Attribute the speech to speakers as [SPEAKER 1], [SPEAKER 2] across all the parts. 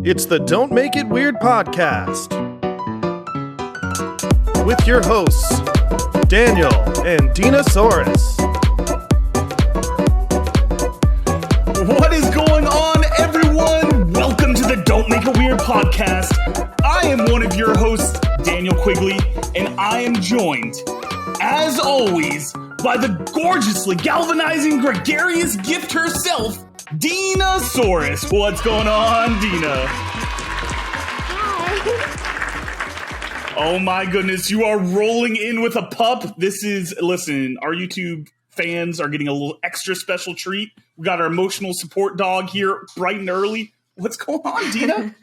[SPEAKER 1] It's the Don't Make It Weird podcast with your hosts, Daniel and Dinasaurus.
[SPEAKER 2] What is going on, everyone? Welcome to the Don't Make It Weird podcast. I am one of your hosts, Daniel Quigley, and I am joined, as always, by the gorgeously galvanizing, gregarious gift herself, Dinasaurus. What's going on, Dina?
[SPEAKER 3] Hi.
[SPEAKER 2] Oh my goodness, you are rolling in with a pup. Listen, our YouTube fans are getting a little extra special treat. We got our emotional support dog here bright and early. What's going on, Dina?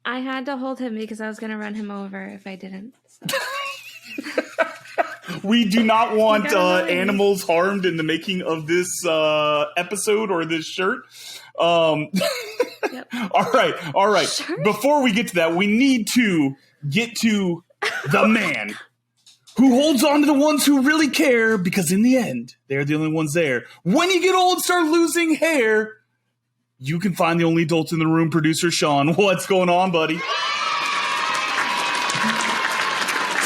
[SPEAKER 3] I had to hold him because I was going to run him over if I didn't. So.
[SPEAKER 2] We do not want animals harmed in the making of this episode or this shirt.
[SPEAKER 3] Yep.
[SPEAKER 2] All right.
[SPEAKER 3] Sure.
[SPEAKER 2] Before we get to that, we need to get to the man who holds on to the ones who really care, because in the end, they're the only ones there. When you get old and start losing hair, you can find the only adult in the room, producer Sean. What's going on, buddy?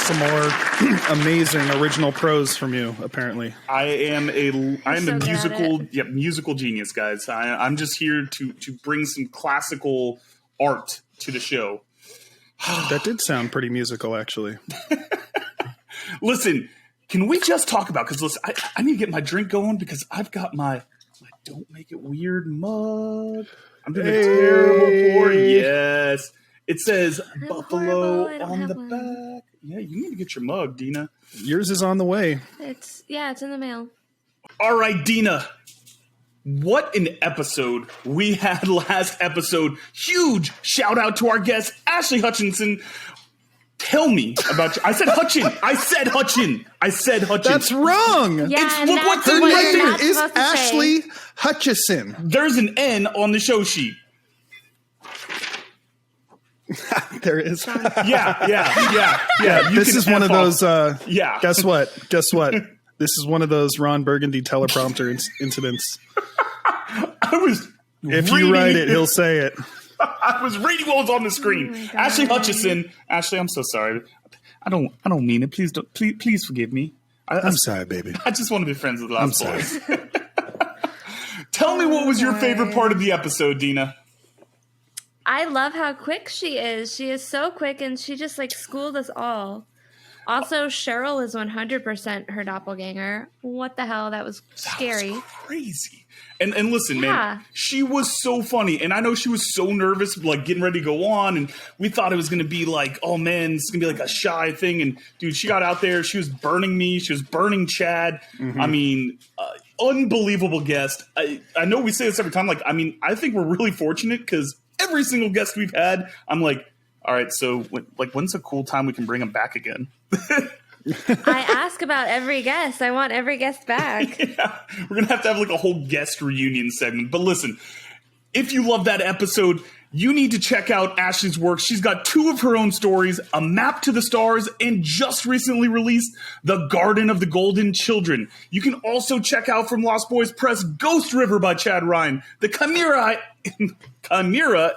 [SPEAKER 1] Some more amazing original prose from you, apparently.
[SPEAKER 2] I am a
[SPEAKER 3] so
[SPEAKER 2] musical genius, guys. I'm just here to bring some classical art to the show.
[SPEAKER 1] That did sound pretty musical, actually.
[SPEAKER 2] Listen, can we just talk about, because listen, I need to get my drink going because I've got my Don't Make It Weird mug. I'm doing a terrible pour. Yes. It says Buffalo on the back. Yeah, you need to get your mug, Dina.
[SPEAKER 1] Yours is on the way.
[SPEAKER 3] It's in the mail.
[SPEAKER 2] All right, Dina. What an episode we had last episode. Huge shout out to our guest, Ashley Hutchinson. Tell me about you. I said Hutchin.
[SPEAKER 1] That's wrong.
[SPEAKER 3] Yeah,
[SPEAKER 1] Her name is Ashley Hutchison.
[SPEAKER 2] There's an N on the show sheet.
[SPEAKER 1] There is.
[SPEAKER 2] Yeah.
[SPEAKER 1] This is one of those.
[SPEAKER 2] Yeah.
[SPEAKER 1] Guess what? This is one of those Ron Burgundy teleprompter incidents. If you write it, he'll say it.
[SPEAKER 2] I was reading what was on the screen.
[SPEAKER 3] Oh
[SPEAKER 2] Ashley Hutchison. Ashley, I'm so sorry. I don't mean it. Please forgive me.
[SPEAKER 1] I'm sorry, baby.
[SPEAKER 2] I just want to be friends with Lost Boys. Tell me, what was your favorite part of the episode, Dina?
[SPEAKER 3] I love how quick she is. She is so quick, and she just schooled us all. Also, Cheryl is 100% her doppelganger. What the hell? That was scary.
[SPEAKER 2] That was crazy. And listen, man, she was so funny. And I know she was so nervous, getting ready to go on. And we thought it was going to be oh, man, it's going to be a shy thing. And, dude, she got out there. She was burning me. She was burning Chad. Mm-hmm. I mean, unbelievable guest. I know we say this every time. I think we're really fortunate because every single guest we've had, I'm like, all right, so when's a cool time we can bring them back again?
[SPEAKER 3] I ask about every guest. I want every guest back.
[SPEAKER 2] Yeah, we're going to have a whole guest reunion segment. But listen, if you love that episode, you need to check out Ashley's work. She's got 2 of her own stories, A Map to the Stars, and just recently released The Garden of the Golden Children. You can also check out from Lost Boys Press Ghost River by Chad Ryan, the Chimera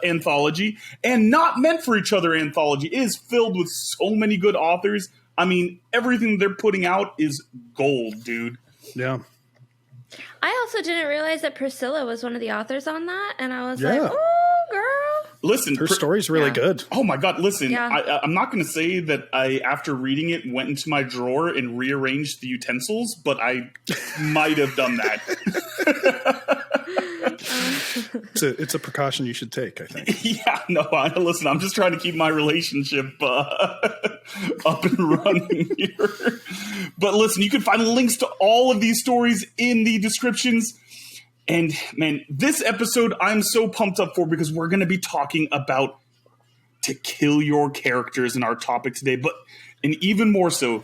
[SPEAKER 2] anthology, and Not Meant for Each Other anthology. It is filled with so many good authors. I mean, everything they're putting out is gold, dude.
[SPEAKER 1] Yeah.
[SPEAKER 3] I also didn't realize that Priscilla was one of the authors on that, and I was like, oh, girl.
[SPEAKER 2] Listen,
[SPEAKER 1] her story's really good.
[SPEAKER 2] Oh my God, listen, I'm not going to say that I, after reading it, went into my drawer and rearranged the utensils, but I might have done that.
[SPEAKER 1] It's a precaution you should take, I think.
[SPEAKER 2] Yeah, no, listen, I'm just trying to keep my relationship up and running here. But listen, you can find links to all of these stories in the descriptions. And man, this episode I'm so pumped up for because we're going to be talking about to kill your characters in our topic today. And even more so,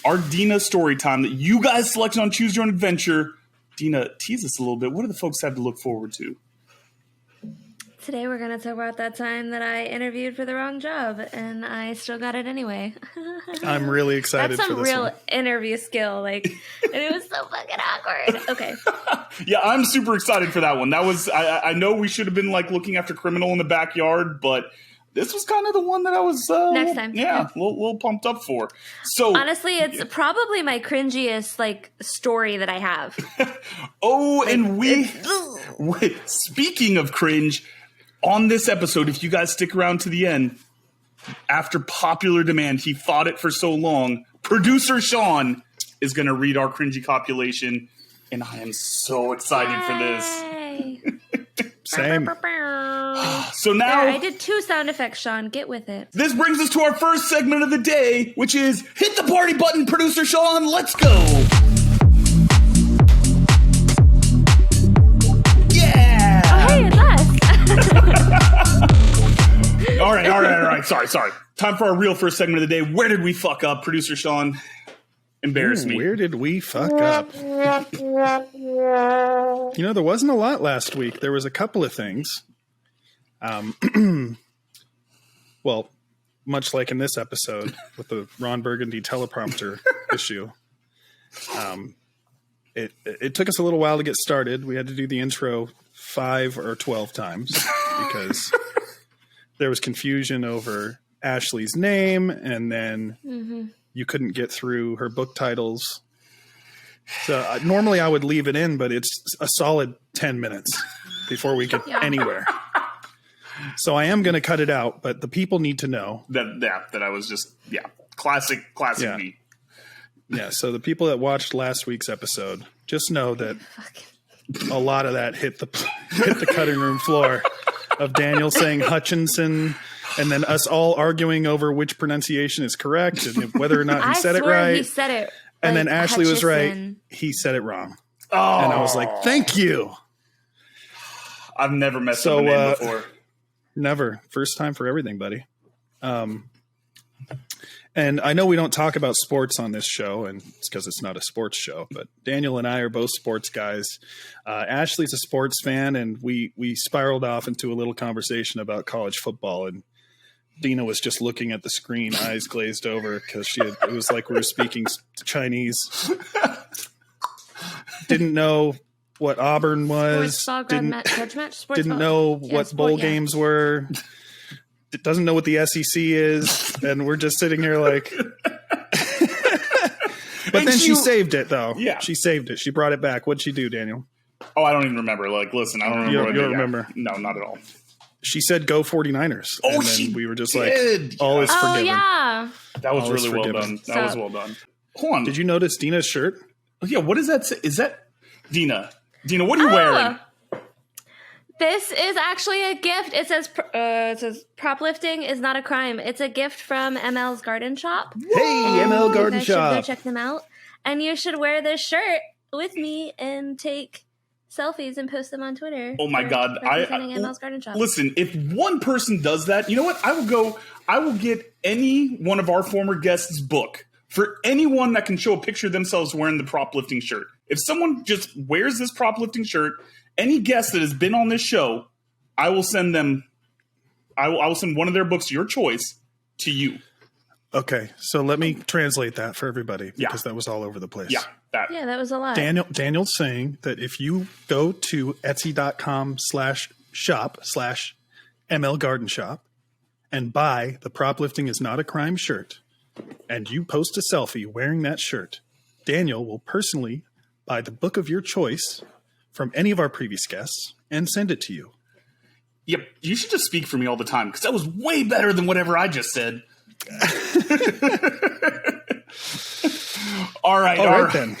[SPEAKER 2] our Dina story time that you guys selected on Choose Your Own Adventure. Dina, tease us a little bit. What do the folks have to look forward to?
[SPEAKER 3] today we're going to talk about that time that I interviewed for the wrong job, and I still got it anyway.
[SPEAKER 1] I'm really excited
[SPEAKER 3] That's
[SPEAKER 1] for
[SPEAKER 3] some
[SPEAKER 1] this
[SPEAKER 3] real
[SPEAKER 1] one.
[SPEAKER 3] interview skill, and it was so fucking awkward. Okay.
[SPEAKER 2] Yeah, I'm super excited for that one. That was I know we should have been looking after Criminal in the Backyard, but this was kind of the one that I was
[SPEAKER 3] Next time.
[SPEAKER 2] Yeah, a little pumped up for. So
[SPEAKER 3] honestly, it's probably my cringiest story that I have.
[SPEAKER 2] Speaking of cringe, on this episode, if you guys stick around to the end, after popular demand, he fought it for so long. Producer Sean is going to read our Cringey Copulation, and I am so excited for this.
[SPEAKER 1] Same.
[SPEAKER 2] So now
[SPEAKER 3] I did 2 sound effects, Sean. Get with it.
[SPEAKER 2] this brings us to our first segment of the day, which is hit the party button, Producer Sean. Let's go. Yeah.
[SPEAKER 3] Oh, hey, it's us.
[SPEAKER 2] All right. Sorry. Time for our real first segment of the day. Where did we fuck up, Producer Sean? Embarrass me.
[SPEAKER 1] Where did we fuck up? There wasn't a lot last week. There was a couple of things. Well, much like in this episode with the Ron Burgundy teleprompter issue, it took us a little while to get started. We had to do the intro 5 or 12 times because there was confusion over Ashley's name, and then you couldn't get through her book titles. So normally I would leave it in, but it's a solid 10 minutes before we get anywhere. So I am going to cut it out, but the people need to know
[SPEAKER 2] that I was just classic
[SPEAKER 1] Yeah.
[SPEAKER 2] me.
[SPEAKER 1] Yeah, so the people that watched last week's episode just know that a lot of that hit the cutting room floor of Daniel saying Hutchinson, and then us all arguing over which pronunciation is correct and whether or not he said it right.
[SPEAKER 3] He said it.
[SPEAKER 1] And then Ashley was right.
[SPEAKER 3] Hutchison.
[SPEAKER 1] He said it wrong.
[SPEAKER 2] Oh,
[SPEAKER 1] And I was like, thank you.
[SPEAKER 2] I've never messed up a name before.
[SPEAKER 1] Never. First time for everything, buddy. And I know we don't talk about sports on this show, and it's because it's not a sports show, but Daniel and I are both sports guys. Ashley's a sports fan, and we spiraled off into a little conversation about college football, and Dina was just looking at the screen, eyes glazed over, because it was like we were speaking Chinese. Didn't know what Auburn was. Didn't know what bowl games were. Doesn't know what the SEC is, and we're just sitting here like. But then she saved it, though.
[SPEAKER 2] Yeah,
[SPEAKER 1] she saved it. She brought it back. What'd she do, Daniel?
[SPEAKER 2] Oh, I don't even remember. Listen, I don't remember.
[SPEAKER 1] You don't remember?
[SPEAKER 2] No, not at all.
[SPEAKER 1] She said, "Go 49ers."
[SPEAKER 2] Oh,
[SPEAKER 1] and then we were just like, "All is
[SPEAKER 3] Oh
[SPEAKER 1] forgiven."
[SPEAKER 3] yeah,
[SPEAKER 2] that was
[SPEAKER 1] All is
[SPEAKER 2] really well
[SPEAKER 1] forgiven.
[SPEAKER 2] done. That was well done. Hold on.
[SPEAKER 1] Did you notice Dina's shirt?
[SPEAKER 2] Yeah, what does that say? Is that Dina? Dina, what are you wearing?
[SPEAKER 3] This is actually a gift. It says "Proplifting is not a crime." It's a gift from ML's Garden Shop.
[SPEAKER 1] Hey, ML Garden
[SPEAKER 3] You guys should
[SPEAKER 1] Shop.
[SPEAKER 3] go check them out, and you should wear this shirt with me and take selfies and post them on Twitter.
[SPEAKER 2] Oh my God!
[SPEAKER 3] Representing ML's Garden Shop.
[SPEAKER 2] Listen, if one person does that, you know what? I will get any one of our former guests' book for anyone that can show a picture of themselves wearing the prop lifting shirt. If someone just wears this prop lifting shirt, any guest that has been on this show, I will send them. I will send one of their books, your choice, to you.
[SPEAKER 1] Okay, so let me translate that for everybody because that was all over the place.
[SPEAKER 2] Yeah,
[SPEAKER 3] that was a lot.
[SPEAKER 1] Daniel's saying that if you go to etsy.com/shop/ML Garden Shop and buy the Prop Lifting is Not a Crime shirt, and you post a selfie wearing that shirt, Daniel will personally buy the book of your choice from any of our previous guests and send it to you.
[SPEAKER 2] Yep, you should just speak for me all the time because that was way better than whatever I just said. All right
[SPEAKER 1] then.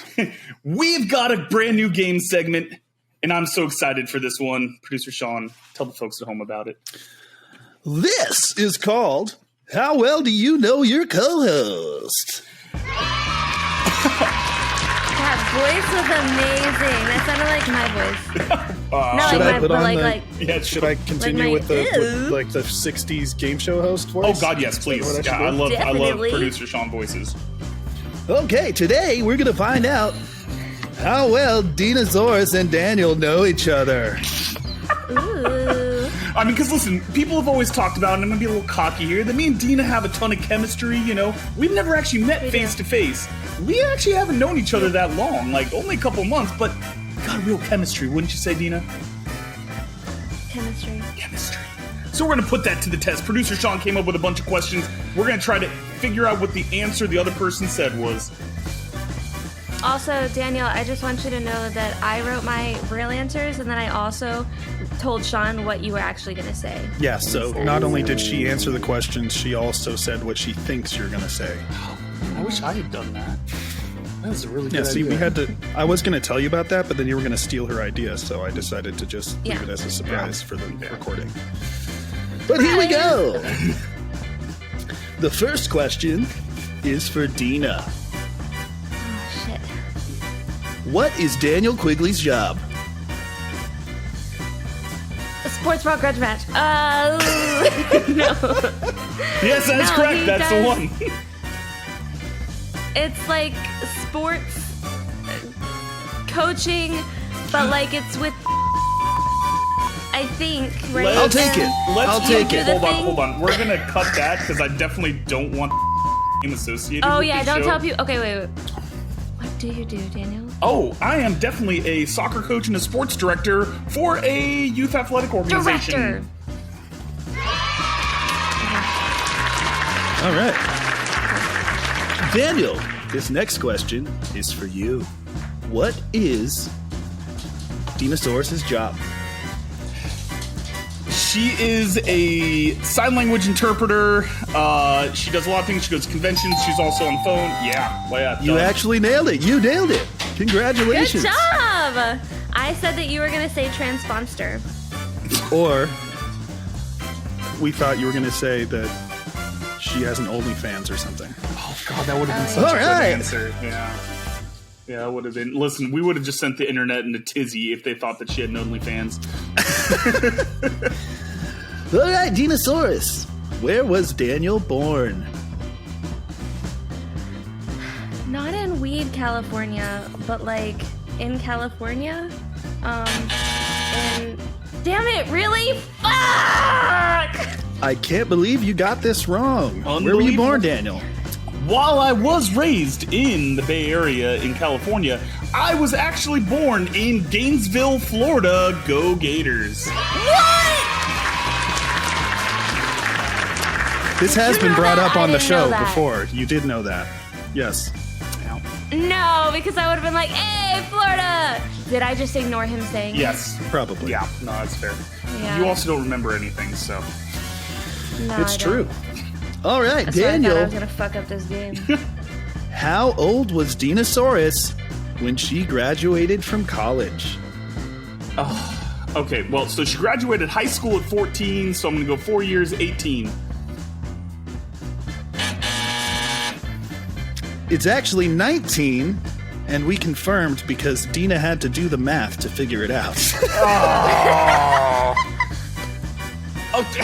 [SPEAKER 2] We've got a brand new game segment, and I'm so excited for this one. Producer Sean, tell the folks at home about it.
[SPEAKER 1] This is called How Well Do You Know Your Co-Host?
[SPEAKER 3] That voice was amazing. That sounded like my voice.
[SPEAKER 1] Should I continue with the 60s game show host voice?
[SPEAKER 2] Oh God, yes, please. Yeah, I love producer Sean voices.
[SPEAKER 1] Okay, today we're gonna find out how well Dinasaurus and Daniel know each other.
[SPEAKER 3] Ooh.
[SPEAKER 2] I mean, because listen, people have always talked about, and I'm going to be a little cocky here, that me and Dina have a ton of chemistry, you know. We've never actually met face to face. We actually haven't known each other that long, like only a couple months, but we got real chemistry, wouldn't you say, Dina?
[SPEAKER 3] Chemistry.
[SPEAKER 2] So we're going to put that to the test. Producer Sean came up with a bunch of questions. We're going to try to figure out what the answer the other person said was.
[SPEAKER 3] Also, Daniel, I just want you to know that I wrote my real answers, and then I also told Sean what you were actually going to say.
[SPEAKER 1] Yeah, so not only did she answer the questions, she also said what she thinks you're going to say.
[SPEAKER 2] I wish I had done that. That was a really good idea.
[SPEAKER 1] See, we had to... I was going to tell you about that, but then you were going to steal her idea, so I decided to just leave it as a surprise for the recording. But here we go! The first question is for Dina.
[SPEAKER 3] Oh, shit.
[SPEAKER 1] What is Daniel Quigley's job?
[SPEAKER 3] A sports ball grudge match. No.
[SPEAKER 2] Yes, that's correct. That's the one.
[SPEAKER 3] It's like sports coaching, but like it's with... I think, right?
[SPEAKER 1] I'll take it. I'll take it.
[SPEAKER 2] Hold on. We're gonna cut that because I definitely don't want name associated.
[SPEAKER 3] Oh
[SPEAKER 2] with
[SPEAKER 3] yeah,
[SPEAKER 2] the
[SPEAKER 3] don't
[SPEAKER 2] show.
[SPEAKER 3] tell people. Okay, wait. What do you do, Daniel?
[SPEAKER 2] Oh, I am definitely a soccer coach and a sports director for a youth athletic organization.
[SPEAKER 3] Director.
[SPEAKER 1] All right. Daniel, this next question is for you. What is Dinasaurus' job?
[SPEAKER 2] She is a sign language interpreter. She does a lot of things. She goes to conventions. She's also on phone. Yeah.
[SPEAKER 1] You actually nailed it. You nailed it. Congratulations.
[SPEAKER 3] Good job! I said that you were going to say transponster.
[SPEAKER 1] Or we thought you were going to say that she has an OnlyFans or something.
[SPEAKER 2] Oh, God, that would have been such a good answer. Yeah, it would have been. Listen, we would have just sent the internet into tizzy if they thought that she had an OnlyFans.
[SPEAKER 1] All right, Dinasaurus. Where was Daniel born?
[SPEAKER 3] Not in Weed, California, but like in California. And damn it, really? Fuck!
[SPEAKER 1] I can't believe you got this wrong. Where were you born, Daniel?
[SPEAKER 2] While I was raised in the Bay Area in California, I was actually born in Gainesville, Florida. Go Gators.
[SPEAKER 3] What?
[SPEAKER 1] This has been brought up on the show
[SPEAKER 3] know that.
[SPEAKER 1] before. You did know that. Yes.
[SPEAKER 3] No, because I would have been like, hey, Florida! Did I just ignore him saying
[SPEAKER 2] Yes.
[SPEAKER 1] Probably.
[SPEAKER 2] Yeah, no, that's fair.
[SPEAKER 3] Yeah.
[SPEAKER 2] You also don't remember anything, so.
[SPEAKER 3] No,
[SPEAKER 1] It's
[SPEAKER 3] I
[SPEAKER 1] true.
[SPEAKER 3] don't.
[SPEAKER 1] All right,
[SPEAKER 3] That's why I
[SPEAKER 1] Daniel.
[SPEAKER 3] thought I was going to fuck up this game.
[SPEAKER 1] How old was Dinasaurus when she graduated from college?
[SPEAKER 2] Okay, well, so she graduated high school at 14, so I'm going to go 4 years, 18.
[SPEAKER 1] It's actually 19, and we confirmed because Dina had to do the math to figure it out.
[SPEAKER 2] Okay.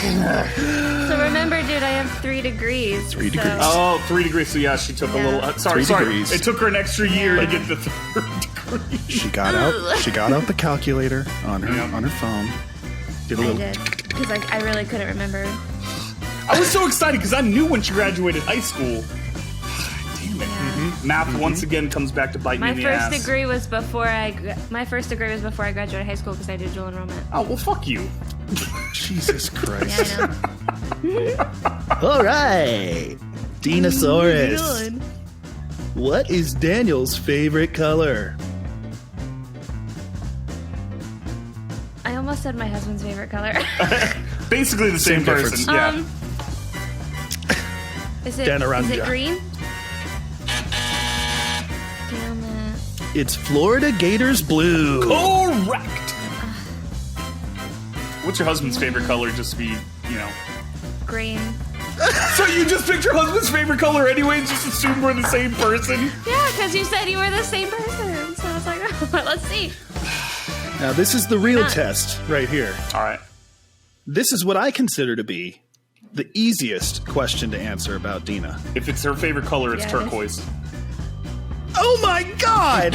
[SPEAKER 3] So remember, dude, I have 3 degrees.
[SPEAKER 1] 3
[SPEAKER 3] so-
[SPEAKER 1] degrees.
[SPEAKER 2] Oh, 3 degrees. So yeah, she took a little. Sorry.
[SPEAKER 1] 3 degrees.
[SPEAKER 2] It took her an extra year to get the 3rd degree.
[SPEAKER 1] She got out the calculator on her phone. Did a
[SPEAKER 3] I
[SPEAKER 1] little.
[SPEAKER 3] did. Because I really couldn't remember.
[SPEAKER 2] I was so excited because I knew when she graduated high school. Damn it.
[SPEAKER 3] Yeah.
[SPEAKER 2] Math once again comes back to bite me
[SPEAKER 3] My
[SPEAKER 2] in the
[SPEAKER 3] first
[SPEAKER 2] ass.
[SPEAKER 3] degree was before I graduated high school because I did dual enrollment.
[SPEAKER 2] Oh well, fuck you.
[SPEAKER 1] Jesus Christ.
[SPEAKER 3] Yeah, I know.
[SPEAKER 1] All right. Dinasaurus. What is Daniel's favorite color?
[SPEAKER 3] I almost said my husband's favorite color.
[SPEAKER 2] Basically the same
[SPEAKER 1] difference.
[SPEAKER 2] person. Yeah.
[SPEAKER 3] Is it
[SPEAKER 1] Danaranja.
[SPEAKER 3] green? Damn it.
[SPEAKER 1] It's Florida Gators blue.
[SPEAKER 2] Correct. What's your husband's favorite color? Just to be,
[SPEAKER 3] Green.
[SPEAKER 2] So you just picked your husband's favorite color anyway and just assumed we're the same person?
[SPEAKER 3] Yeah, because you said you were the same person. So I was like, oh, let's see.
[SPEAKER 1] Now, this is the real test right here.
[SPEAKER 2] All right.
[SPEAKER 1] This is what I consider to be the easiest question to answer about Dina.
[SPEAKER 2] If it's her favorite color, it's
[SPEAKER 3] Yeah, it is.
[SPEAKER 2] turquoise.
[SPEAKER 1] Oh my God!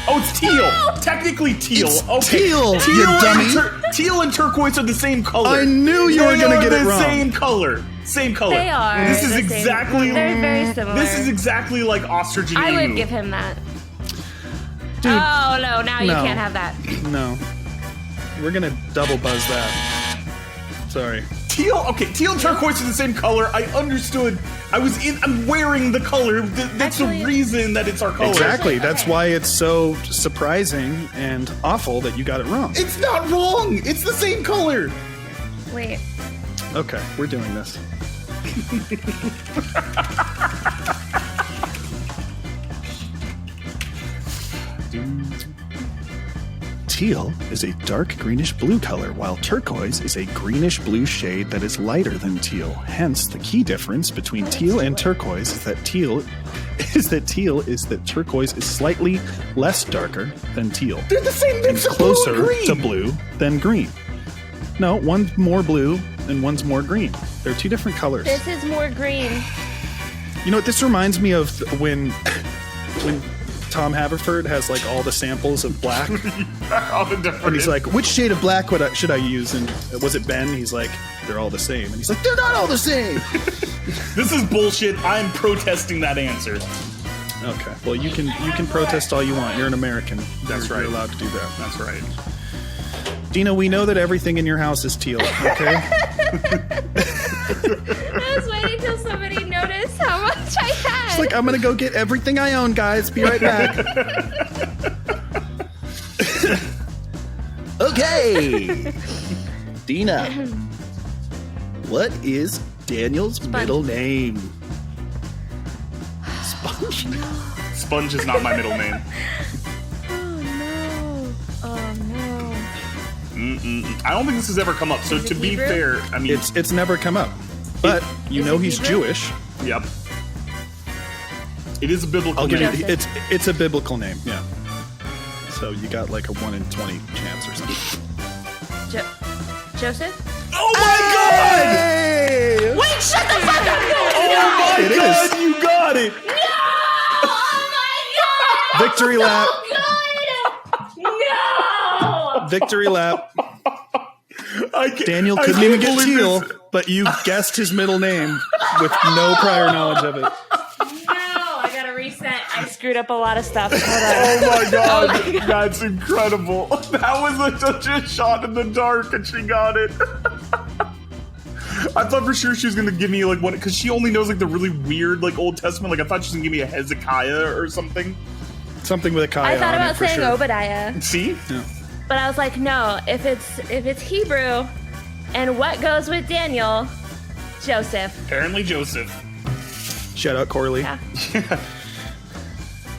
[SPEAKER 2] Oh, it's teal. No! Technically teal.
[SPEAKER 1] It's
[SPEAKER 2] okay.
[SPEAKER 1] Teal, you dummy.
[SPEAKER 2] Teal and turquoise are the same color.
[SPEAKER 1] I knew you were going to get it wrong.
[SPEAKER 2] Same color. Same color.
[SPEAKER 3] They are.
[SPEAKER 2] This is exactly.
[SPEAKER 3] They're very similar.
[SPEAKER 2] This is exactly like ostrich and emu.
[SPEAKER 3] I would give him that.
[SPEAKER 1] Dude,
[SPEAKER 3] oh no! Now you can't have that.
[SPEAKER 1] No, we're gonna double buzz that. Sorry.
[SPEAKER 2] Teal. Okay, teal and turquoise are the same color. I understood. I'm wearing the color. That's the reason that it's our color.
[SPEAKER 1] Exactly. That's why it's so surprising and awful that you got it wrong.
[SPEAKER 2] It's not wrong. It's the same color.
[SPEAKER 3] Wait.
[SPEAKER 1] Okay, we're doing this. Teal is a dark greenish blue color, while turquoise is a greenish blue shade that is lighter than teal. Hence, the key difference between teal and turquoise is that turquoise is slightly less darker than teal.
[SPEAKER 2] They're the same. They're
[SPEAKER 1] closer to blue than green. No, one's more blue and one's more green. They're two different colors.
[SPEAKER 3] This is more green.
[SPEAKER 1] You know what? This reminds me of when Tom Haverford has like all the samples of black. And he's like, which shade of black should I use? And was it Ben? He's like, they're all the same. And he's like, they're not all the same.
[SPEAKER 2] This is bullshit. I'm protesting that answer.
[SPEAKER 1] Okay. Well, you can protest all you want. You're an American.
[SPEAKER 2] That's right.
[SPEAKER 1] You're allowed to do that.
[SPEAKER 2] That's right.
[SPEAKER 1] Dina, we know that everything in your house is teal, okay?
[SPEAKER 3] I was waiting till somebody noticed how much I had.
[SPEAKER 1] It's like, I'm going to go get everything I own, guys. Be right back. Okay. Dina, what is Daniel's middle name? Sponge?
[SPEAKER 2] Sponge is not my middle name. I don't think this has ever come up. So to be fair, I mean,
[SPEAKER 1] it's never come up. But you know he's Jewish.
[SPEAKER 2] Yep. It is a biblical
[SPEAKER 1] I'll give
[SPEAKER 2] name.
[SPEAKER 1] you, it's a biblical name. Yeah. So you got like a 1 in 20 chance or something.
[SPEAKER 3] Joseph?
[SPEAKER 2] Oh my God!
[SPEAKER 1] Hey!
[SPEAKER 3] Wait, shut the fuck up!
[SPEAKER 2] Oh my God! You got it!
[SPEAKER 3] No! Oh my God!
[SPEAKER 1] Victory lap.
[SPEAKER 3] No!
[SPEAKER 1] Victory lap. Daniel couldn't even get teal, but you guessed his middle name with no prior knowledge of it.
[SPEAKER 3] No, I gotta reset. I screwed up a lot of stuff.
[SPEAKER 2] Oh my God, that's incredible. That was such a shot in the dark, and she got it. I thought for sure she was gonna give me like one, because she only knows like the really weird like Old Testament. Like I thought she was gonna give me a Hezekiah or something.
[SPEAKER 1] Something with a Kaya.
[SPEAKER 3] I thought
[SPEAKER 1] on
[SPEAKER 3] about
[SPEAKER 1] it for
[SPEAKER 3] saying
[SPEAKER 1] sure.
[SPEAKER 3] Obadiah.
[SPEAKER 2] See?
[SPEAKER 1] Yeah.
[SPEAKER 3] But I was like, no, if it's Hebrew, and what goes with Daniel? Joseph.
[SPEAKER 2] Apparently Joseph.
[SPEAKER 1] Shout out Corley.
[SPEAKER 3] Yeah.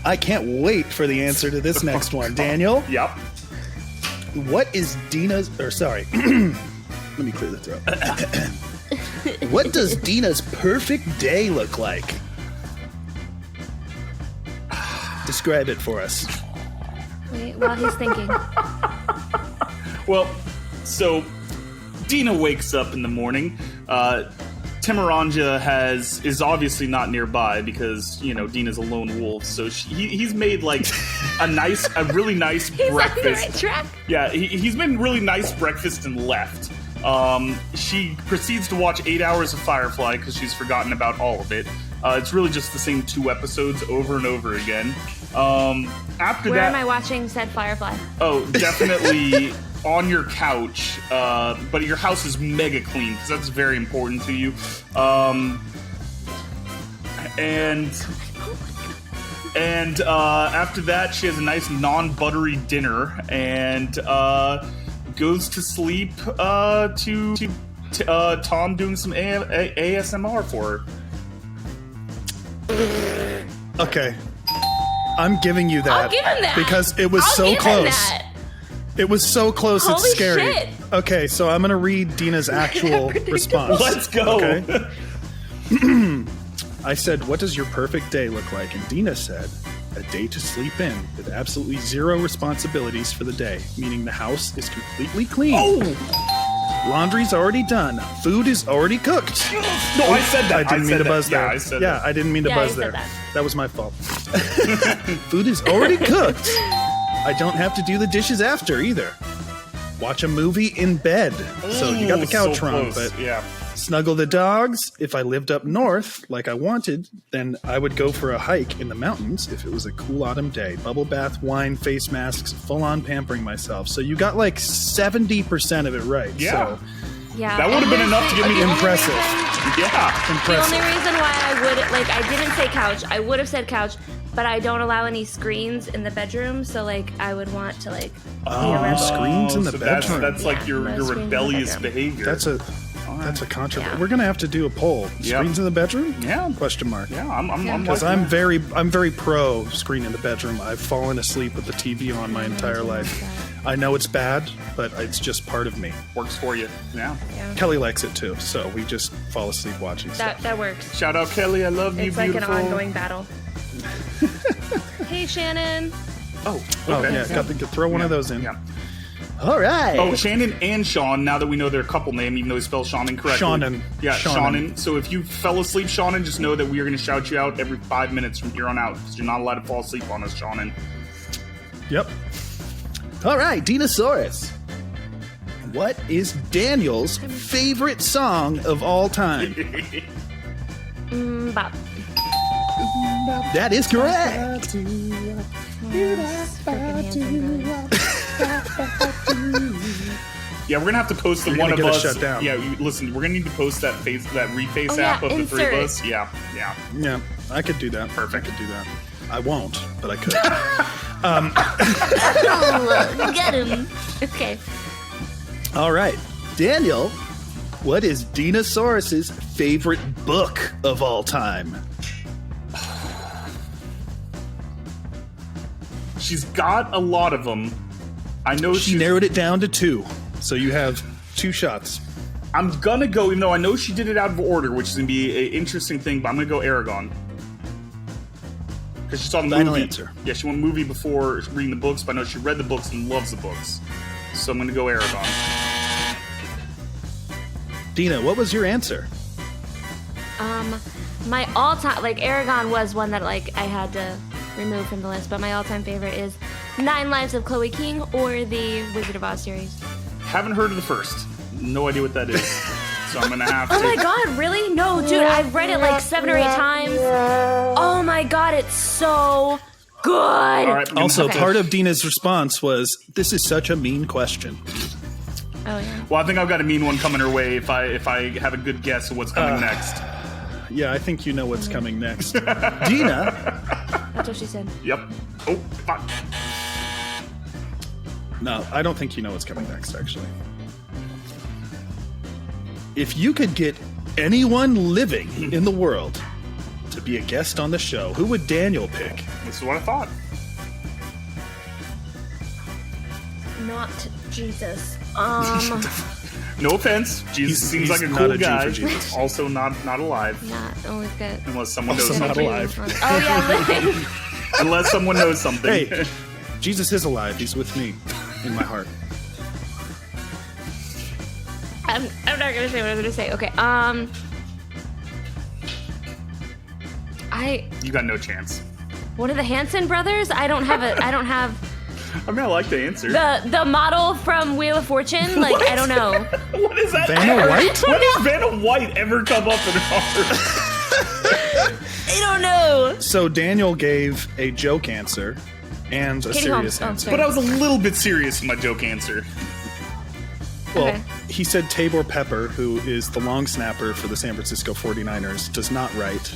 [SPEAKER 1] I can't wait for the answer to this next one. Daniel?
[SPEAKER 2] Yep.
[SPEAKER 1] What is Dina's... Or sorry. Let me clear the throat. What does Dina's perfect day look like? Describe it for us.
[SPEAKER 3] Wait, while he's thinking.
[SPEAKER 2] Well, so Dina wakes up in the morning. Timaranja is obviously not nearby because, you know, Dina's a lone wolf. So he's made like a really nice
[SPEAKER 3] He's
[SPEAKER 2] breakfast.
[SPEAKER 3] on the right track.
[SPEAKER 2] Yeah, he's made really nice breakfast and left. She proceeds to watch 8 hours of Firefly because she's forgotten about all of it. It's really just the same 2 episodes over and over again. After
[SPEAKER 3] Where
[SPEAKER 2] that,
[SPEAKER 3] am I watching said Firefly?
[SPEAKER 2] Oh, definitely on your couch, but your house is mega clean because that's very important to you. And after that, she has a nice non-buttery dinner and goes to sleep to Tom doing some ASMR for her.
[SPEAKER 1] Okay. I'm giving you that.
[SPEAKER 3] I'll give him that.
[SPEAKER 1] Because it was so close. It was so close,
[SPEAKER 3] Holy
[SPEAKER 1] it's scary.
[SPEAKER 3] shit.
[SPEAKER 1] Okay, so I'm going to read Dina's actual response.
[SPEAKER 2] Let's go.
[SPEAKER 1] Okay? I said, what does your perfect day look like? And Dina said, a day to sleep in with absolutely 0 responsibilities for the day, meaning the house is completely clean.
[SPEAKER 2] Oh!
[SPEAKER 1] Laundry's already done. Food is already cooked.
[SPEAKER 2] No, I said that.
[SPEAKER 1] I didn't mean to buzz there.
[SPEAKER 2] Yeah, I said
[SPEAKER 1] yeah,
[SPEAKER 2] that.
[SPEAKER 1] I didn't mean to
[SPEAKER 3] Yeah,
[SPEAKER 1] buzz
[SPEAKER 3] you said
[SPEAKER 1] there.
[SPEAKER 3] that.
[SPEAKER 1] That was my fault. Food is already cooked. I don't have to do the dishes after either. Watch a movie in bed. So you got the couch
[SPEAKER 2] so
[SPEAKER 1] wrong,
[SPEAKER 2] close.
[SPEAKER 1] but
[SPEAKER 2] Yeah.
[SPEAKER 1] snuggle the dogs. If I lived up north like I wanted, then I would go for a hike in the mountains if it was a cool autumn day. Bubble bath, wine, face masks, full on pampering myself. So you got like 70% of it right.
[SPEAKER 2] Yeah.
[SPEAKER 1] So
[SPEAKER 3] Yeah.
[SPEAKER 2] That would have been enough to get me
[SPEAKER 1] impressive.
[SPEAKER 2] Yeah.
[SPEAKER 3] The
[SPEAKER 1] Impressive.
[SPEAKER 3] only reason why I would, like, I didn't say couch. I would have said couch, but I don't allow any screens in the bedroom. So, like, I would want to, like, be a rebel.
[SPEAKER 1] screens in the
[SPEAKER 2] so
[SPEAKER 1] bedroom.
[SPEAKER 2] That's like
[SPEAKER 3] Yeah,
[SPEAKER 2] your
[SPEAKER 3] no screens in the
[SPEAKER 2] rebellious
[SPEAKER 3] bedroom.
[SPEAKER 2] behavior.
[SPEAKER 1] That's a controversy.
[SPEAKER 3] Yeah.
[SPEAKER 1] We're gonna have to do a poll.
[SPEAKER 2] Yeah.
[SPEAKER 1] Screens in the bedroom?
[SPEAKER 2] Yeah.
[SPEAKER 1] Question mark.
[SPEAKER 2] Yeah, I'm
[SPEAKER 1] Because
[SPEAKER 2] like
[SPEAKER 1] I'm
[SPEAKER 2] that.
[SPEAKER 1] very pro screen in the bedroom. I've fallen asleep with the TV on my entire life. I know it's bad, but it's just part of me.
[SPEAKER 2] Works for you. Yeah.
[SPEAKER 3] Yeah.
[SPEAKER 1] Kelly likes it too, so we just fall asleep watching stuff.
[SPEAKER 3] That works.
[SPEAKER 2] Shout out Kelly, I love you,
[SPEAKER 3] It's like
[SPEAKER 2] beautiful.
[SPEAKER 3] an ongoing battle. Hey, Shannon.
[SPEAKER 2] Oh,
[SPEAKER 1] Oh
[SPEAKER 2] okay.
[SPEAKER 1] yeah, got to throw one of those in.
[SPEAKER 2] Yeah.
[SPEAKER 1] All right.
[SPEAKER 2] Oh, Shannon and Sean, now that we know their couple name, even though he spells Sean incorrectly.
[SPEAKER 1] Shannon.
[SPEAKER 2] Yeah,
[SPEAKER 1] Shannon.
[SPEAKER 2] Shannon. So if you fell asleep, Shannon, just know that we are going to shout you out every 5 minutes from here on out, because you're not allowed to fall asleep on us, Shannon.
[SPEAKER 1] Yep. All right, Dinasaurus. What is Daniel's favorite song of all time?
[SPEAKER 3] Bop.
[SPEAKER 1] That is correct.
[SPEAKER 2] Yeah, we're gonna have to post the
[SPEAKER 1] You're
[SPEAKER 2] one
[SPEAKER 1] gonna
[SPEAKER 2] of
[SPEAKER 1] get us
[SPEAKER 2] us.
[SPEAKER 1] shut down.
[SPEAKER 2] Yeah,
[SPEAKER 1] Oh,
[SPEAKER 2] we're gonna need to post that reface
[SPEAKER 3] yeah,
[SPEAKER 2] app of the three
[SPEAKER 3] insert
[SPEAKER 2] of
[SPEAKER 3] it.
[SPEAKER 2] us. Yeah.
[SPEAKER 1] Yeah, I could do that.
[SPEAKER 2] Perfect.
[SPEAKER 1] I could do that. I won't, but I could.
[SPEAKER 3] Oh, get him. Okay.
[SPEAKER 1] All right, Daniel. What is Dinasaurus's favorite book of all time?
[SPEAKER 2] She's got a lot of them. I know
[SPEAKER 1] She narrowed it down to 2, so you have 2 shots.
[SPEAKER 2] I'm gonna go, even though I know she did it out of order, which is gonna be an interesting thing, but I'm gonna go Aragon. Because she saw the
[SPEAKER 1] Final
[SPEAKER 2] movie.
[SPEAKER 1] answer.
[SPEAKER 2] Yeah, she went movie before reading the books, but I know she read the books and loves the books. So I'm gonna go Aragon.
[SPEAKER 1] Dina, what was your answer?
[SPEAKER 3] My all-time, like, Aragon was one that, like, I had to remove from the list, but my all-time favorite is 9 Lives of Chloe King or the Wizard of Oz series.
[SPEAKER 2] Haven't heard of the first. No idea what that is. So I'm gonna have to.
[SPEAKER 3] Oh my god, really? No, dude, I've read it like 7 or 8 times. Oh my god, it's so good.
[SPEAKER 2] All right,
[SPEAKER 1] Also,
[SPEAKER 3] Okay.
[SPEAKER 1] part of Dina's response was, "This is such a mean question."
[SPEAKER 3] Oh yeah.
[SPEAKER 2] Well, I think I've got a mean one coming her way if I have a good guess of what's coming next.
[SPEAKER 1] Yeah, I think you know what's coming next. Dina,
[SPEAKER 3] That's what she said.
[SPEAKER 2] Yep. Oh, fuck.
[SPEAKER 1] no, I don't think you know what's coming next, actually. If you could get anyone living in the world to be a guest on the show, who would Daniel pick?
[SPEAKER 2] This is what I thought.
[SPEAKER 3] Not Jesus.
[SPEAKER 2] No offense. Jesus
[SPEAKER 1] He's-
[SPEAKER 2] seems
[SPEAKER 1] he's
[SPEAKER 2] like a
[SPEAKER 1] not
[SPEAKER 2] cool
[SPEAKER 1] a G
[SPEAKER 2] guy.
[SPEAKER 1] for Jesus.
[SPEAKER 2] Also not alive.
[SPEAKER 3] Not always good.
[SPEAKER 2] Unless someone
[SPEAKER 1] Also
[SPEAKER 2] knows
[SPEAKER 1] not
[SPEAKER 2] something.
[SPEAKER 1] alive.
[SPEAKER 3] Oh yeah, living.
[SPEAKER 2] Unless someone knows something.
[SPEAKER 1] Hey, Jesus is alive. He's with me in my heart.
[SPEAKER 3] I'm not gonna say what I was gonna say. Okay.
[SPEAKER 2] You got no chance.
[SPEAKER 3] One of the Hanson brothers. I don't have.
[SPEAKER 2] I mean, I like the answer.
[SPEAKER 3] The model from Wheel of Fortune. Like I don't know.
[SPEAKER 2] What is that?
[SPEAKER 1] Vanna
[SPEAKER 2] ever?
[SPEAKER 1] White?
[SPEAKER 2] When has Vanna White ever come up in ours?
[SPEAKER 3] I don't know.
[SPEAKER 1] So Daniel gave a joke answer and a
[SPEAKER 3] Katie
[SPEAKER 1] serious
[SPEAKER 3] Holmes. Oh,
[SPEAKER 1] answer.
[SPEAKER 3] sorry.
[SPEAKER 2] But I was a little bit serious in my joke answer.
[SPEAKER 1] Well,
[SPEAKER 3] Okay.
[SPEAKER 1] he said Tabor Pepper, who is the long snapper for the San Francisco 49ers, does not write,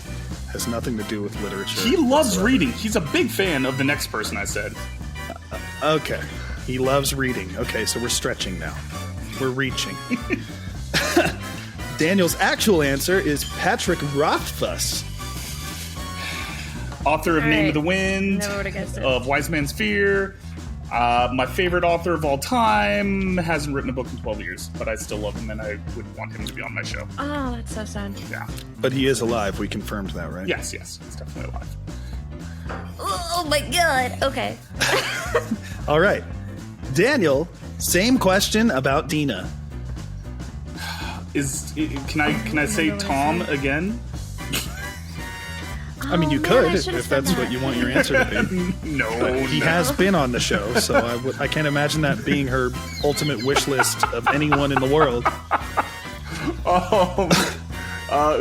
[SPEAKER 1] has nothing to do with literature.
[SPEAKER 2] He loves reading. He's a big fan of the next person I said.
[SPEAKER 1] Okay. He loves reading. Okay, so we're stretching now. We're reaching. Daniel's actual answer is Patrick Rothfuss.
[SPEAKER 2] Author of
[SPEAKER 3] All
[SPEAKER 2] Name
[SPEAKER 3] right.
[SPEAKER 2] of the Wind,
[SPEAKER 3] Never would've guessed it.
[SPEAKER 2] of Wise Man's Fear. My favorite author of all time hasn't written a book in 12 years, but I still love him and I would want him to be on my show.
[SPEAKER 3] Oh, that's so sad.
[SPEAKER 2] Yeah.
[SPEAKER 1] But he is alive. We confirmed that, right?
[SPEAKER 2] Yes, it's definitely alive.
[SPEAKER 3] Oh my god. Okay.
[SPEAKER 1] All right. Daniel, same question about Dina.
[SPEAKER 2] Can I say Tom again?
[SPEAKER 1] I mean, you could if that's what you want your answer to be.
[SPEAKER 2] No,
[SPEAKER 1] he has been on the show, so I can't imagine that being her ultimate wish list of anyone in the world.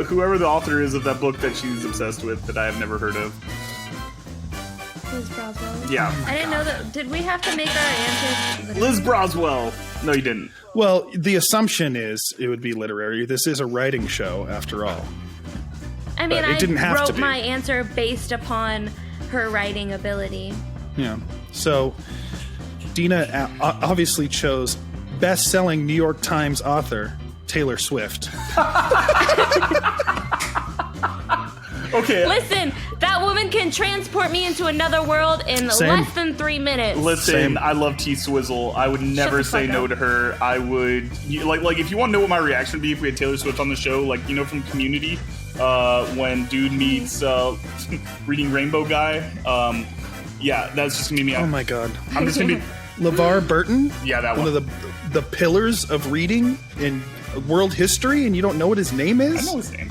[SPEAKER 2] Whoever the author is of that book that she's obsessed with that I have never heard of.
[SPEAKER 3] Liz Broswell.
[SPEAKER 2] Yeah.
[SPEAKER 3] I didn't know that. Did we have to make our answers?
[SPEAKER 2] Liz Broswell. No, you didn't.
[SPEAKER 1] Well, the assumption is it would be literary. This is a writing show, after all.
[SPEAKER 3] I mean,
[SPEAKER 1] it didn't have
[SPEAKER 3] wrote
[SPEAKER 1] to be.
[SPEAKER 3] my answer based upon her writing ability.
[SPEAKER 1] Yeah. So, Dina obviously chose best-selling New York Times author Taylor Swift.
[SPEAKER 2] Okay.
[SPEAKER 3] Listen, that woman can transport me into another world in less than 3 minutes.
[SPEAKER 2] Listen,
[SPEAKER 1] Same.
[SPEAKER 2] I love T-Swizzle. I would never say no to her. I would like if you want to know what my reaction would be if we had Taylor Swift on the show, like from Community, when dude meets Reading Rainbow guy. Yeah, that's just gonna be me.
[SPEAKER 1] Oh my god.
[SPEAKER 2] I'm just gonna be
[SPEAKER 1] LeVar Burton?
[SPEAKER 2] Yeah, that one.
[SPEAKER 1] One of the pillars of reading in world history, and you don't know what his name is?
[SPEAKER 2] I know his name.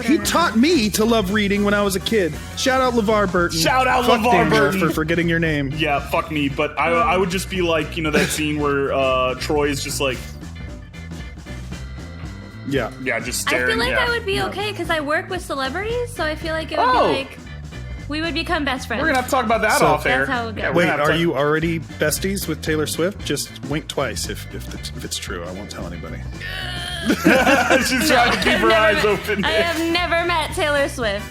[SPEAKER 1] He taught me to love reading when I was a kid. Shout out LeVar Burton.
[SPEAKER 2] Shout out
[SPEAKER 1] Fuck
[SPEAKER 2] LeVar
[SPEAKER 1] Daniel
[SPEAKER 2] Burton
[SPEAKER 1] for forgetting your name.
[SPEAKER 2] Yeah, fuck me. But I would just be like, that scene where Troy is just like,
[SPEAKER 1] yeah,
[SPEAKER 2] just staring.
[SPEAKER 3] I feel like I would be okay because I work with celebrities, so I feel like it would be like we would become best friends.
[SPEAKER 2] We're gonna have to talk about that off air.
[SPEAKER 3] That's how it goes.
[SPEAKER 2] Yeah,
[SPEAKER 1] wait, are you already besties with Taylor Swift? Just wink twice if it's true. I won't tell anybody.
[SPEAKER 2] She's trying to keep her eyes open.
[SPEAKER 3] I have never met Taylor Swift.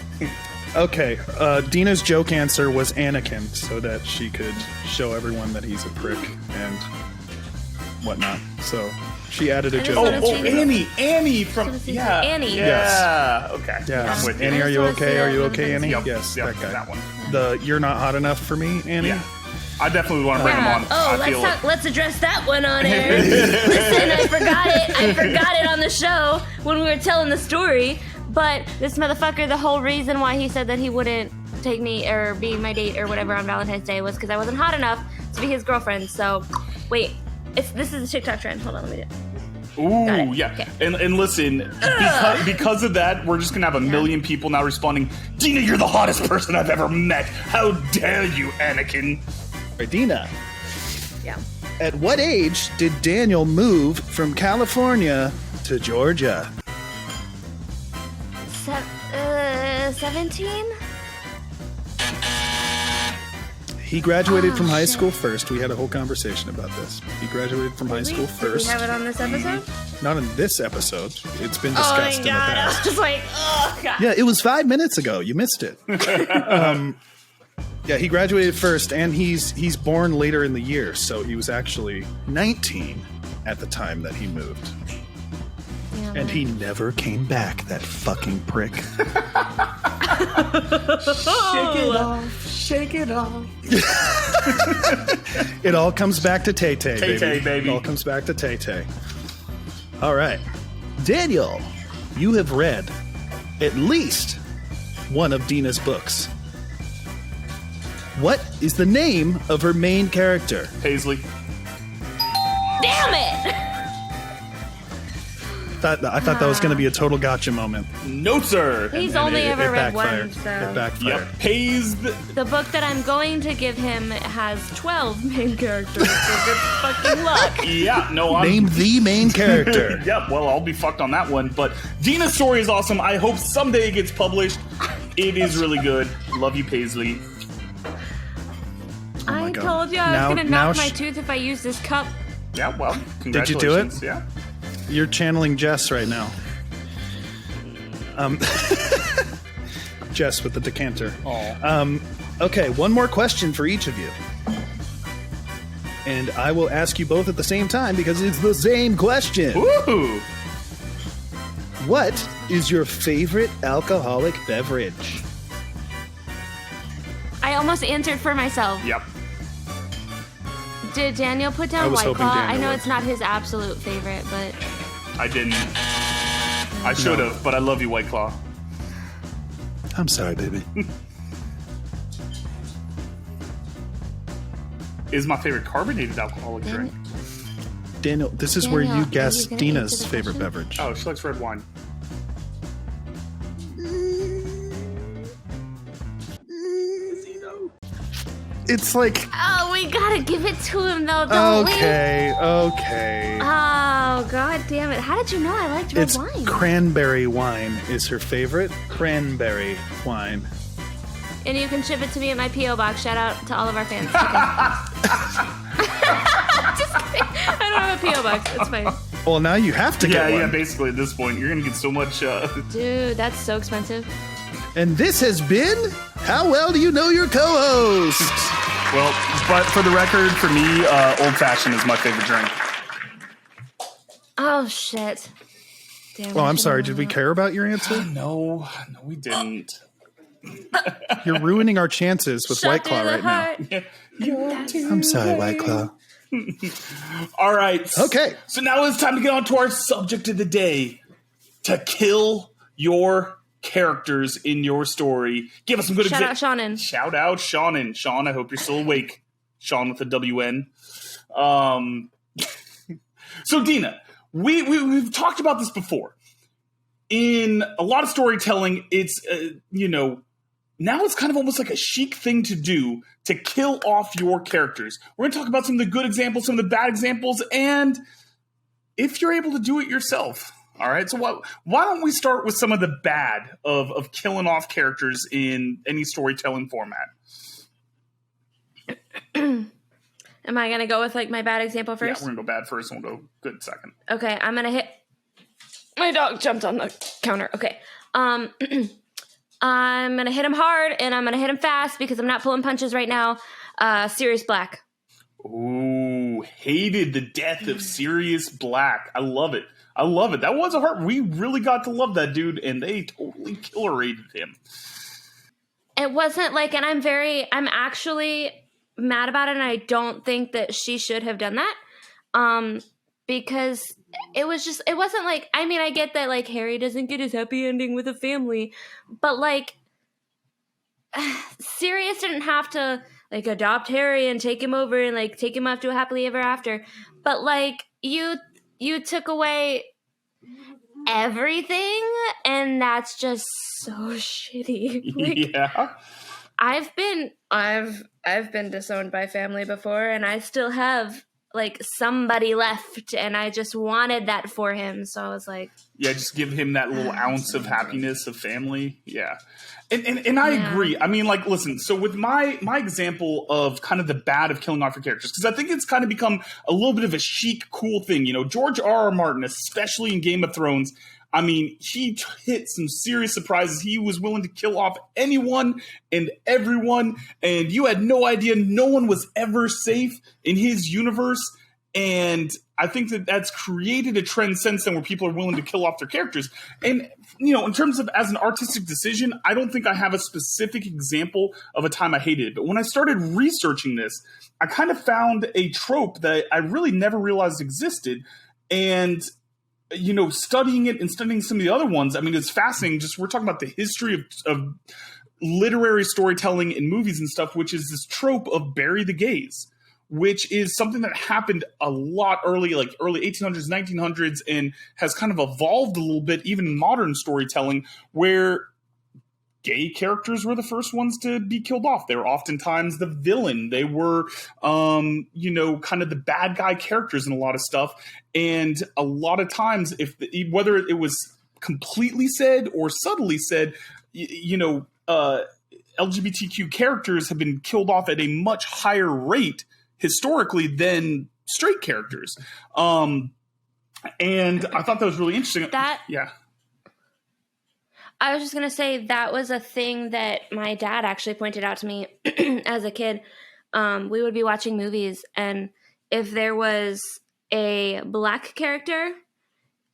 [SPEAKER 1] Okay, Dina's joke answer was Anakin, so that she could show everyone that he's a prick and whatnot. So she added a joke.
[SPEAKER 2] Annie from
[SPEAKER 3] Annie.
[SPEAKER 2] Yeah. Okay.
[SPEAKER 1] Yeah.
[SPEAKER 2] I'm with you.
[SPEAKER 1] Annie, are you okay? Are you okay, Annie?
[SPEAKER 2] Yep.
[SPEAKER 1] Yes,
[SPEAKER 2] Yep,
[SPEAKER 1] that guy.
[SPEAKER 2] that one.
[SPEAKER 1] The "You're not hot enough for me," Annie.
[SPEAKER 2] Yeah. I definitely want to bring him on.
[SPEAKER 3] Let's address that one on air. Listen, I forgot it on the show when we were telling the story. But this motherfucker, the whole reason why he said that he wouldn't take me or be my date or whatever on Valentine's Day was because I wasn't hot enough to be his girlfriend. So, wait, this is a TikTok trend. Hold on, let me do it.
[SPEAKER 2] Ooh, yeah.
[SPEAKER 3] Okay.
[SPEAKER 2] And listen, because of that, we're just going to have a million people now responding, Dina, you're the hottest person I've ever met. How dare you, Anakin?
[SPEAKER 1] Dina.
[SPEAKER 3] Yeah.
[SPEAKER 1] At what age did Daniel move from California to Georgia?
[SPEAKER 3] 17?
[SPEAKER 1] He graduated from high school first. We had a whole conversation about this. He graduated from high school first.
[SPEAKER 3] Do we have it on this episode?
[SPEAKER 1] Not in this episode. It's been discussed in the past.
[SPEAKER 3] I was like, oh, God.
[SPEAKER 1] Yeah, it was 5 minutes ago. You missed it. Yeah, he graduated first, and he's born later in the year, so he was actually 19 at the time that he moved. Yeah, and he never came back, that fucking prick.
[SPEAKER 2] Shake it off.
[SPEAKER 1] It all comes back to Tay-Tay, baby.
[SPEAKER 2] Tay-Tay, baby.
[SPEAKER 1] It all comes back to Tay-Tay. All right. Daniel, you have read at least one of Dina's books. What is the name of her main character?
[SPEAKER 2] Paisley.
[SPEAKER 3] Damn it!
[SPEAKER 1] I thought that was going to be a total gotcha moment.
[SPEAKER 2] No, sir.
[SPEAKER 3] He's only ever read
[SPEAKER 1] backfired.
[SPEAKER 3] one, so.
[SPEAKER 1] It backfired.
[SPEAKER 2] Yep. Pays
[SPEAKER 3] the book that I'm going to give him has 12 main characters, so good fucking luck.
[SPEAKER 2] Yeah, no,
[SPEAKER 1] Name the main character.
[SPEAKER 2] Yep, well, I'll be fucked on that one. But Dina's story is awesome. I hope someday it gets published. It is really good. Love you, Paisley.
[SPEAKER 3] I told you I was going to knock my tooth if I used this cup.
[SPEAKER 2] Yeah, well, congratulations.
[SPEAKER 1] Did you do it?
[SPEAKER 2] Yeah.
[SPEAKER 1] You're channeling Jess right now. Jess with the decanter. Okay, one more question for each of you. And I will ask you both at the same time because it's the same question.
[SPEAKER 2] Woo!
[SPEAKER 1] What is your favorite alcoholic beverage?
[SPEAKER 3] I almost answered for myself.
[SPEAKER 2] Yep.
[SPEAKER 3] Did Daniel put down White Claw? I know it's not his absolute favorite, but...
[SPEAKER 2] I didn't. I should have, but I love you, White Claw.
[SPEAKER 1] I'm sorry, baby.
[SPEAKER 2] Is my favorite carbonated alcoholic drink.
[SPEAKER 1] Daniel, this is where you guess Dina's favorite beverage.
[SPEAKER 2] Oh, she likes red wine.
[SPEAKER 1] It's like...
[SPEAKER 3] Oh, we gotta give it to him, though, don't we?
[SPEAKER 1] Okay.
[SPEAKER 3] Oh, God damn it. How did you know I liked red wine?
[SPEAKER 1] It's cranberry wine is her favorite. Cranberry wine.
[SPEAKER 3] And you can ship it to me at my P.O. box. Shout out to all of our fans. Just kidding. I don't have a P.O. box. It's fine.
[SPEAKER 1] Well, now you have to get one.
[SPEAKER 2] Yeah, basically at this point, you're going to get so much...
[SPEAKER 3] Dude, that's so expensive.
[SPEAKER 1] And this has been How Well Do You Know Your Co-Host?
[SPEAKER 2] Well, but for the record, for me, Old Fashioned is my favorite drink.
[SPEAKER 3] Oh, shit. Damn,
[SPEAKER 1] I'm sorry. Did we care about your answer?
[SPEAKER 2] No, we didn't.
[SPEAKER 1] You're ruining our chances with White Claw right now. I'm sorry, White Claw.
[SPEAKER 2] All right.
[SPEAKER 1] Okay.
[SPEAKER 2] So now it's time to get on to our subject of the day. To kill your characters in your story. Give us some good examples.
[SPEAKER 3] Shout out Seanan.
[SPEAKER 2] Shout out Seanan. Sean, I hope you're still awake. Sean with a WN. So Dina, we've talked about this before. In a lot of storytelling, it's, now it's kind of almost like a chic thing to do to kill off your characters. We're going to talk about some of the good examples, some of the bad examples, and if you're able to do it yourself. All right, so why don't we start with some of the bad of killing off characters in any storytelling format?
[SPEAKER 3] Am I going to go with like my bad example first?
[SPEAKER 2] Yeah, we're going to go bad first and we'll go good second.
[SPEAKER 3] Okay, I'm going to hit... My dog jumped on the counter. Okay. I'm going to hit him hard and I'm going to hit him fast because I'm not pulling punches right now. Sirius Black.
[SPEAKER 2] Ooh, hated the death of Sirius Black. I love it. That was a hard. We really got to love that dude, and they totally killer-rated him.
[SPEAKER 3] It wasn't like, and I'm actually mad about it, and I don't think that she should have done that. Because it wasn't like, I mean, I get that, like, Harry doesn't get his happy ending with a family, but, like, Sirius didn't have to, like, adopt Harry and take him over and, like, take him off to a happily ever after. But, like, you took away everything, and that's just so shitty. Like,
[SPEAKER 2] yeah.
[SPEAKER 3] I've been disowned by family before, and I still have like somebody left, and I just wanted that for him. So I was like,
[SPEAKER 2] yeah, just give him that little ounce of happiness of family. Yeah. And I agree. I mean, like, listen, so with my example of kind of the bad of killing off your characters, because I think it's kind of become a little bit of a chic, cool thing. You know, George R.R. Martin, especially in Game of Thrones, I mean, he hit some serious surprises. He was willing to kill off anyone and everyone, and you had no idea. No one was ever safe in his universe. And I think that that's created a trend since then where people are willing to kill off their characters. And, you know, in terms of as an artistic decision, I don't think I have a specific example of a time I hated it. But when I started researching this, I kind of found a trope that I really never realized existed. And, you know, studying it and studying some of the other ones, I mean, it's fascinating. Just we're talking about the history of literary storytelling in movies and stuff, which is this trope of bury the gays, which is something that happened a lot early 1800s, 1900s, and has kind of evolved a little bit, even in modern storytelling, where gay characters were the first ones to be killed off. They were oftentimes the villain. They were, you know, kind of the bad guy characters in a lot of stuff. And a lot of times, whether it was completely said or subtly said, you know, LGBTQ characters have been killed off at a much higher rate historically than straight characters. And I thought that was really interesting. Yeah.
[SPEAKER 3] I was just going to say that was a thing that my dad actually pointed out to me as a kid. We would be watching movies, and if there was a black character,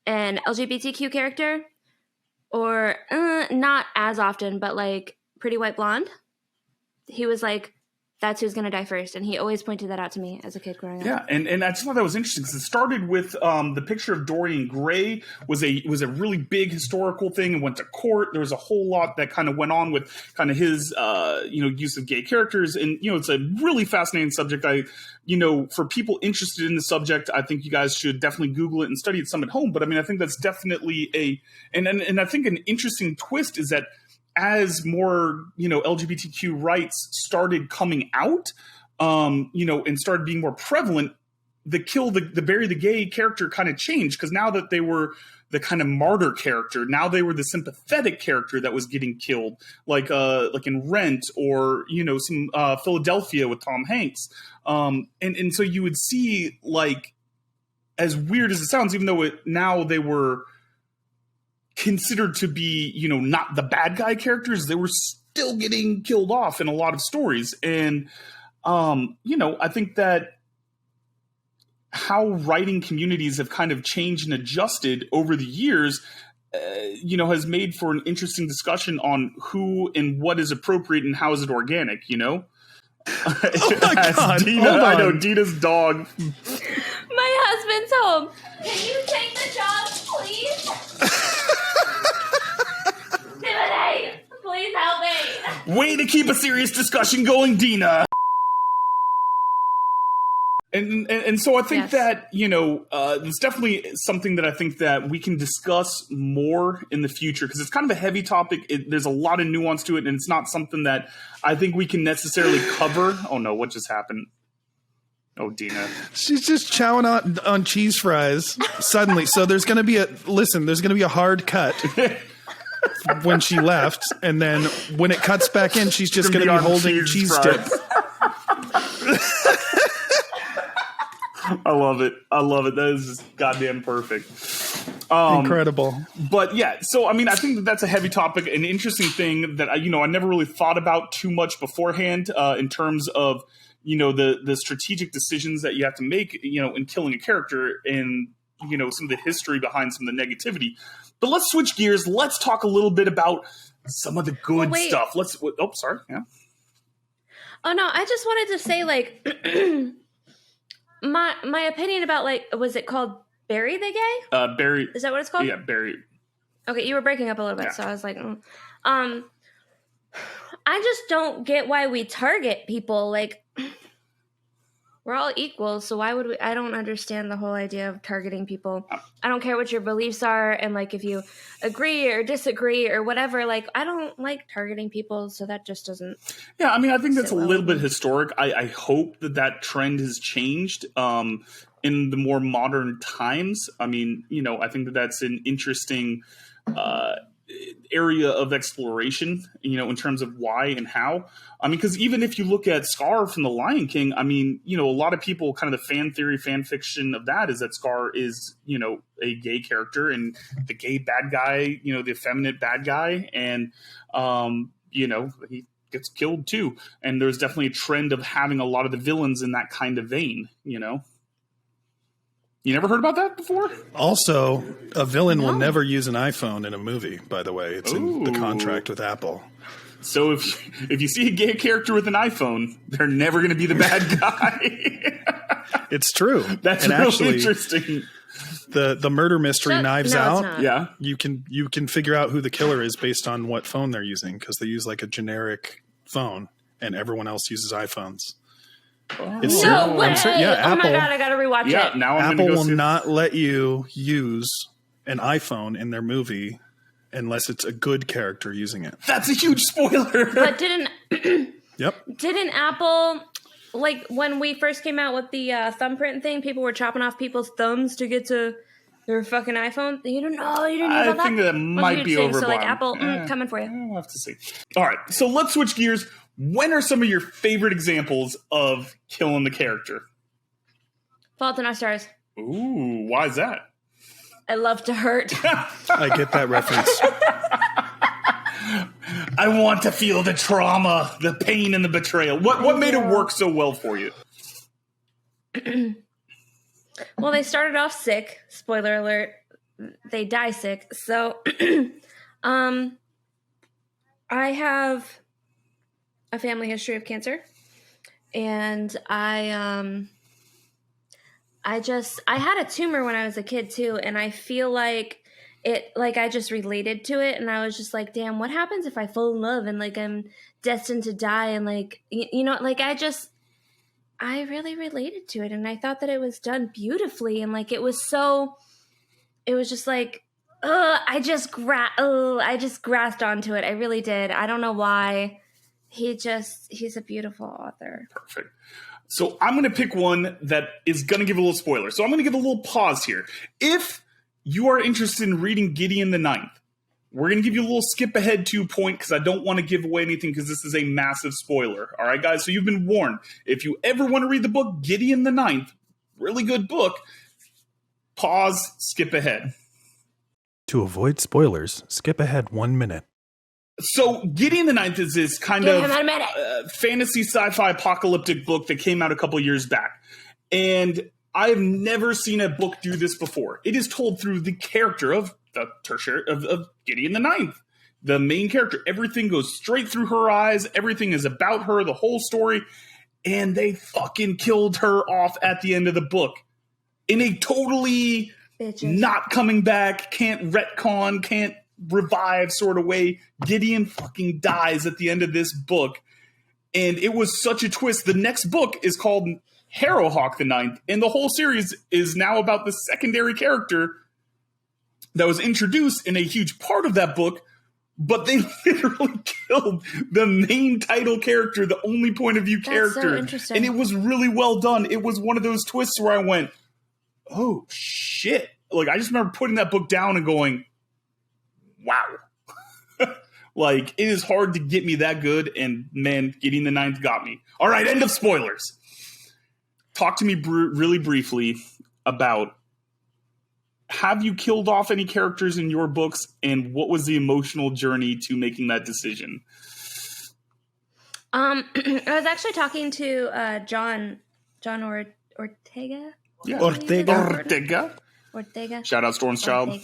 [SPEAKER 3] an LGBTQ character, or not as often, but like Pretty White Blonde, he was like, that's who's going to die first. And he always pointed that out to me as a kid growing up.
[SPEAKER 2] Yeah, and I just thought that was interesting because it started with the picture of Dorian Gray was a really big historical thing and went to court. There was a whole lot that kind of went on with kind of his you know, use of gay characters. And, you know, it's a really fascinating subject. You know, for people interested in the subject, I think you guys should definitely Google it and study it some at home. But I mean, I think that's definitely and I think an interesting twist is that as more, LGBTQ rights started coming out, and started being more prevalent, the bury the gay character kind of changed, because now that they were the kind of martyr character, now they were the sympathetic character that was getting killed, like in Rent, or some Philadelphia with Tom Hanks, and so you would see, like, as weird as it sounds, even though now they were considered to be not the bad guy characters, they were still getting killed off in a lot of stories, and I think that how writing communities have kind of changed and adjusted over the years, has made for an interesting discussion on who and what is appropriate and how is it organic,
[SPEAKER 1] Oh my God.
[SPEAKER 2] Dina, I know, Dina's dog.
[SPEAKER 3] My husband's home. Can you take the dogs, please? Timothy, please help me.
[SPEAKER 2] Way to keep a serious discussion going, Dina. And so I think that, it's definitely something that I think that we can discuss more in the future, because it's kind of a heavy topic. There's a lot of nuance to it, and it's not something that I think we can necessarily cover. Oh, no, what just happened? Oh, Dina.
[SPEAKER 1] She's just chowing on cheese fries suddenly. So there's going to be a hard cut when she left. And then when it cuts back in, she's just going to be holding cheese dips.
[SPEAKER 2] I love it. That is just goddamn perfect.
[SPEAKER 1] Incredible.
[SPEAKER 2] But yeah, so I mean, I think that's a heavy topic, an interesting thing that I never really thought about too much beforehand, in terms of the strategic decisions that you have to make, in killing a character, and some of the history behind some of the negativity. But let's switch gears. Let's talk a little bit about some of the good stuff. Sorry. Yeah.
[SPEAKER 3] Oh no, I just wanted to say, like, my opinion about, like, was it called Bury the Gay?
[SPEAKER 2] Bury.
[SPEAKER 3] Is that what it's called?
[SPEAKER 2] Yeah, Bury.
[SPEAKER 3] Okay, you were breaking up a little bit, so I was like, I just don't get why we target people. Like, we're all equal, so why would we? I don't understand the whole idea of targeting people. I don't care what your beliefs are, and, like, if you agree or disagree or whatever, like, I don't like targeting people, so that just doesn't.
[SPEAKER 2] Yeah, I mean, I think that's a little bit historic. I hope that trend has changed in the more modern times. I mean, I think that's an interesting area of exploration, in terms of why and how. I mean, because even if you look at Scar from The Lion King, I mean, a lot of people, kind of the fan fiction of that is that Scar is, a gay character, and the gay bad guy, the effeminate bad guy, and, he gets killed too. And there's definitely a trend of having a lot of the villains in that kind of vein, You never heard about that before?
[SPEAKER 1] Also, a villain will never use an iPhone in a movie, by the way. It's in the contract with Apple.
[SPEAKER 2] So if you see a gay character with an iPhone, they're never going to be the bad guy.
[SPEAKER 1] It's true.
[SPEAKER 2] That's really interesting.
[SPEAKER 1] The murder mystery Knives Out.
[SPEAKER 2] Yeah.
[SPEAKER 1] You can figure out who the killer is based on what phone they're using, because they use like a generic phone and everyone else uses iPhones.
[SPEAKER 3] Oh. It's no way! Apple, my God, I gotta rewatch it.
[SPEAKER 2] Now
[SPEAKER 1] Apple will not let you use an iPhone in their movie unless it's a good character using it.
[SPEAKER 2] That's a huge spoiler.
[SPEAKER 3] But didn't Apple, like, when we first came out with the thumbprint thing, people were chopping off people's thumbs to get to their fucking iPhone? You didn't know about that?
[SPEAKER 2] I think that might be overblown.
[SPEAKER 3] So, like, Apple, coming for you.
[SPEAKER 2] I'll have to see. All right, so let's switch gears. When are some of your favorite examples of killing the character?
[SPEAKER 3] Fault in Our Stars.
[SPEAKER 2] Ooh, why is that?
[SPEAKER 3] I love to hurt.
[SPEAKER 1] I get that reference.
[SPEAKER 2] I want to feel the trauma, the pain, and the betrayal. What made it work so well for you?
[SPEAKER 3] Well, they started off sick. Spoiler alert. They die sick. So, I have a family history of cancer, and I had a tumor when I was a kid too, and I feel like I just related to it, and I was just like, damn, what happens if I fall in love and, like, I'm destined to die, and, like, like, I really related to it, and I thought that it was done beautifully, and, like, it was just like, I just grasped onto it. I really did. I don't know why. He's a beautiful author.
[SPEAKER 2] Perfect. So I'm going to pick one that is going to give a little spoiler. So I'm going to give a little pause here. If you are interested in reading Gideon the Ninth, we're going to give you a little skip ahead to point because I don't want to give away anything because this is a massive spoiler. All right, guys? So you've been warned. If you ever want to read the book Gideon the Ninth, really good book, pause, skip ahead.
[SPEAKER 1] To avoid spoilers, skip ahead 1 minute.
[SPEAKER 2] So Gideon the Ninth is this kind of fantasy sci-fi apocalyptic book that came out a couple years back. And I've never seen a book do this before. It is told through the character of the tertiary of Gideon the Ninth, the main character. Everything goes straight through her eyes. Everything is about her, the whole story. And they fucking killed her off at the end of the book in a totally not coming back, can't retcon, can't revive sort of way. Gideon fucking dies at the end of this book. And it was such a twist. The next book is called Harrowhawk the Ninth, and the whole series is now about the secondary character that was introduced in a huge part of that book, but they literally killed the main title character, the only point of view character.
[SPEAKER 3] That's so interesting.
[SPEAKER 2] And it was really well done. It was one of those twists where I went, oh shit. Like, I just remember putting that book down and going, wow. Like, it is hard to get me that good, and man, Gideon the Ninth got me. All right, end of spoilers. Talk to me really briefly about, have you killed off any characters in your books, and what was the emotional journey to making that decision?
[SPEAKER 3] I was actually talking to John Ortega.
[SPEAKER 2] Yeah,
[SPEAKER 3] Ortega.
[SPEAKER 2] Shout out Storm's Child.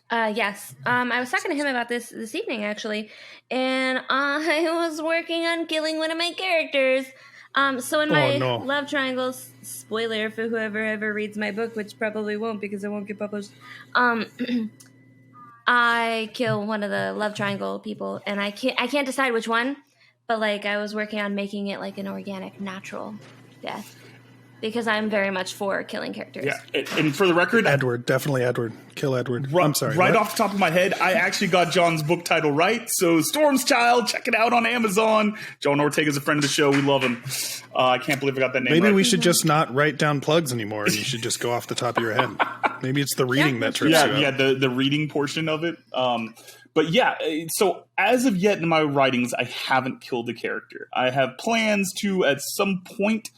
[SPEAKER 3] Yes. I was talking to him about this evening, actually, and I was working on killing one of my characters. So in my love triangles, spoiler for whoever ever reads my book, which probably won't because it won't get published, I kill one of the love triangle people, and I can't decide which one, but like I was working on making it like an organic, natural death. Because I'm very much for killing characters.
[SPEAKER 2] Yeah, and for the record...
[SPEAKER 1] Edward, definitely Edward. Kill Edward. I'm sorry.
[SPEAKER 2] Right off the top of my head, I actually got John's book title right. So Storm's Child, check it out on Amazon. John Ortega's a friend of the show. We love him. I can't believe I got that name right.
[SPEAKER 1] Maybe we should just not write down plugs anymore, and you should just go off the top of your head. Maybe it's the reading that trips you up.
[SPEAKER 2] Yeah, the reading portion of it. But yeah, so as of yet in my writings, I haven't killed a character. I have plans to at some point...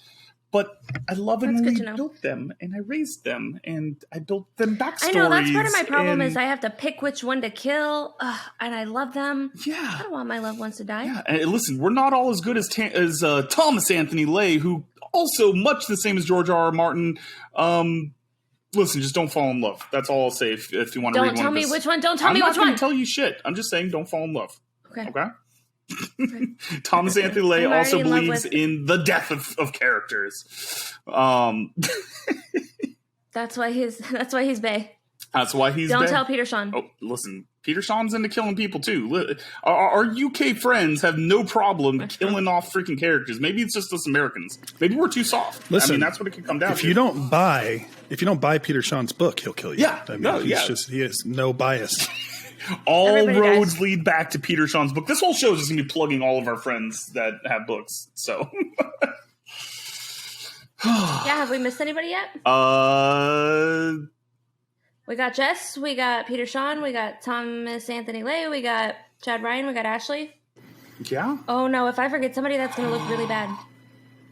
[SPEAKER 2] But I love and rebuilt them, and I raised them, and I built them backstories.
[SPEAKER 3] I know, that's part of my problem is I have to pick which one to kill, and I love them.
[SPEAKER 2] Yeah.
[SPEAKER 3] I don't want my loved ones to die.
[SPEAKER 2] Yeah, and listen, we're not all as good as Thomas Anthony Lay, who also, much the same as George R. R. Martin, listen, just don't fall in love. That's all I'll say if you want to read one of
[SPEAKER 3] Don't tell me
[SPEAKER 2] this.
[SPEAKER 3] which one. Don't tell me
[SPEAKER 2] I'm
[SPEAKER 3] which one.
[SPEAKER 2] not going to tell you shit. I'm just saying don't fall in love.
[SPEAKER 3] Okay?
[SPEAKER 2] Thomas Anthony Lay also believes in the death of characters.
[SPEAKER 3] That's why he's bae.
[SPEAKER 2] That's why he's
[SPEAKER 3] Don't tell Peter Sean.
[SPEAKER 2] Oh, listen, Peter Sean's into killing people too. Our UK friends have no problem killing off freaking characters. Maybe it's just us Americans. Maybe we're too soft.
[SPEAKER 1] Listen,
[SPEAKER 2] I mean, that's what it could come down to.
[SPEAKER 1] If you don't buy Peter Sean's book, he'll kill you.
[SPEAKER 2] Yeah,
[SPEAKER 1] I mean, he has no bias.
[SPEAKER 2] All Everybody roads lead back to Peter Sean's book. This whole show is just going to be plugging all of our friends that have books. So,
[SPEAKER 3] have we missed anybody yet? We got Jess, we got Peter Sean, we got Thomas Anthony Lay, we got Chad Ryan, we got Ashley.
[SPEAKER 2] Yeah.
[SPEAKER 3] Oh no, if I forget somebody, that's going to look really bad.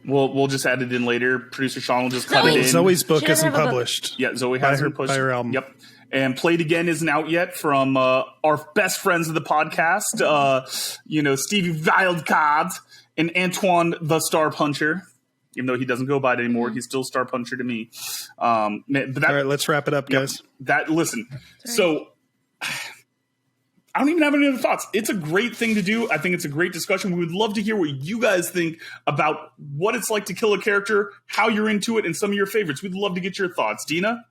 [SPEAKER 2] We'll just add it in later. Producer Sean will just cut it in.
[SPEAKER 1] Zoe's book isn't published.
[SPEAKER 2] Yeah, Zoe hasn't
[SPEAKER 1] by her album.
[SPEAKER 2] Yep. And Played Again isn't out yet from our best friends of the podcast, Stevie Wildcard and Antoine the Star Puncher. Even though he doesn't go by it anymore, he's still Star Puncher to me. But
[SPEAKER 1] all right, let's wrap it up, guys.
[SPEAKER 2] Listen, so I don't even have any other thoughts. It's a great thing to do. I think it's a great discussion. We would love to hear what you guys think about what it's like to kill a character, how you're into it, and some of your favorites. We'd love to get your thoughts. Dina?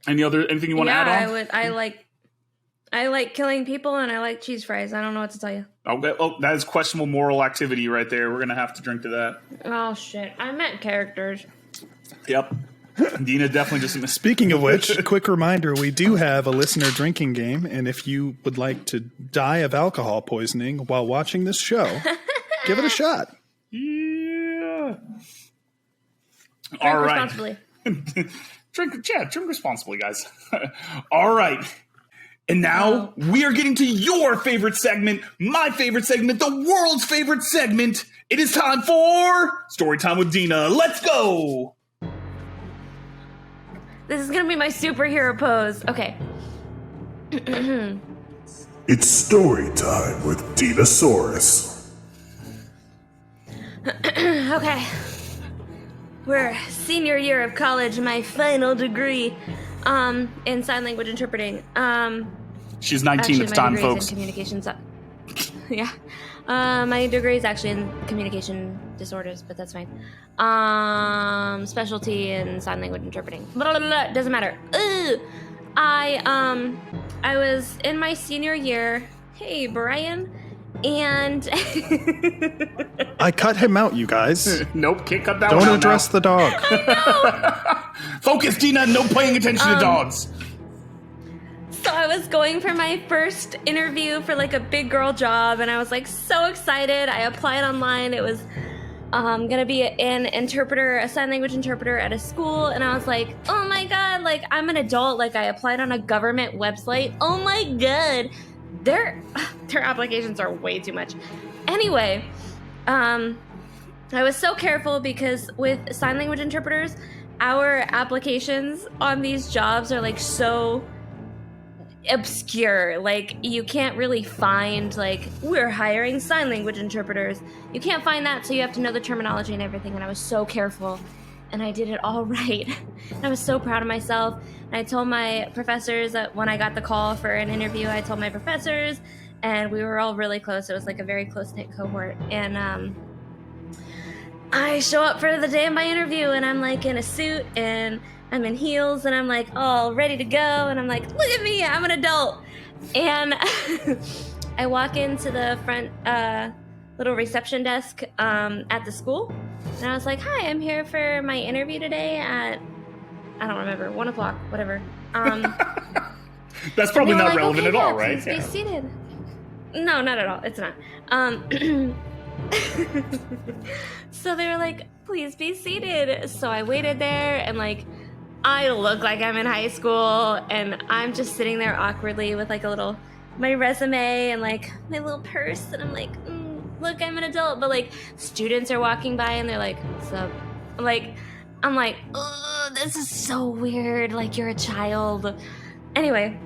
[SPEAKER 2] Anything you want to add on?
[SPEAKER 3] I like killing people and I like cheese fries. I don't know what to tell you.
[SPEAKER 2] Okay. Oh, that is questionable moral activity right there. We're going to have to drink to that.
[SPEAKER 3] Oh, shit. I meant characters.
[SPEAKER 2] Yep. Dina definitely just...
[SPEAKER 1] Speaking of which, quick reminder, we do have a listener drinking game, and if you would like to die of alcohol poisoning while watching this show, give it a shot.
[SPEAKER 2] Yeah.
[SPEAKER 3] Drink
[SPEAKER 2] All right.
[SPEAKER 3] responsibly.
[SPEAKER 2] drink responsibly, guys. All right. And now we are getting to your favorite segment, my favorite segment, the world's favorite segment. It is time for Storytime with Dina. Let's go.
[SPEAKER 3] This is going to be my superhero pose. Okay.
[SPEAKER 4] It's story time with Dinasaurus.
[SPEAKER 3] Okay. We're senior year of college, my final degree in sign language interpreting.
[SPEAKER 2] She's 19 at the time, folks.
[SPEAKER 3] In communications. Yeah. My degree is actually in communication disorders, but that's fine. Specialty in sign language interpreting. Blah, blah, blah, doesn't matter. Ugh. I was in my senior year. Hey, Brian. And
[SPEAKER 1] I cut him out, you guys.
[SPEAKER 2] Nope, can't cut that one out.
[SPEAKER 1] Don't address the dog.
[SPEAKER 2] Focus, Dina. No paying attention to dogs.
[SPEAKER 3] So I was going for my first interview for like a big girl job, and I was like so excited. I applied online. It was gonna be an interpreter, a sign language interpreter at a school, and I was like, oh my god, like I'm an adult. Like I applied on a government website. Oh my god, their applications are way too much. Anyway, I was so careful because with sign language interpreters, our applications on these jobs are like so obscure. Like you can't really find like we're hiring sign language interpreters. You can't find that, so you have to know the terminology and everything. And I was so careful, and I did it all right. And I was so proud of myself. And I told my professors that when I got the call for an interview, I told my professors, and we were all really close. It was like a very close-knit cohort. And I show up for the day of my interview, and I'm like in a suit, and I'm in heels, and I'm like all ready to go, and I'm like, look at me, I'm an adult. And I walk into the front little reception desk at the school, and I was like, hi, I'm here for my interview today at, I don't remember, 1 o'clock, whatever.
[SPEAKER 2] That's probably not
[SPEAKER 3] like,
[SPEAKER 2] relevant
[SPEAKER 3] okay,
[SPEAKER 2] at all,
[SPEAKER 3] yeah,
[SPEAKER 2] right?
[SPEAKER 3] Please be seated. No, not at all. It's not. So they were like, please be seated. So I waited there, and like, I look like I'm in high school, and I'm just sitting there awkwardly with like my resume and like my little purse, and I'm like, look, I'm an adult. But like students are walking by, and they're like, what's up? I'm like, oh, this is so weird. Like you're a child. Anyway,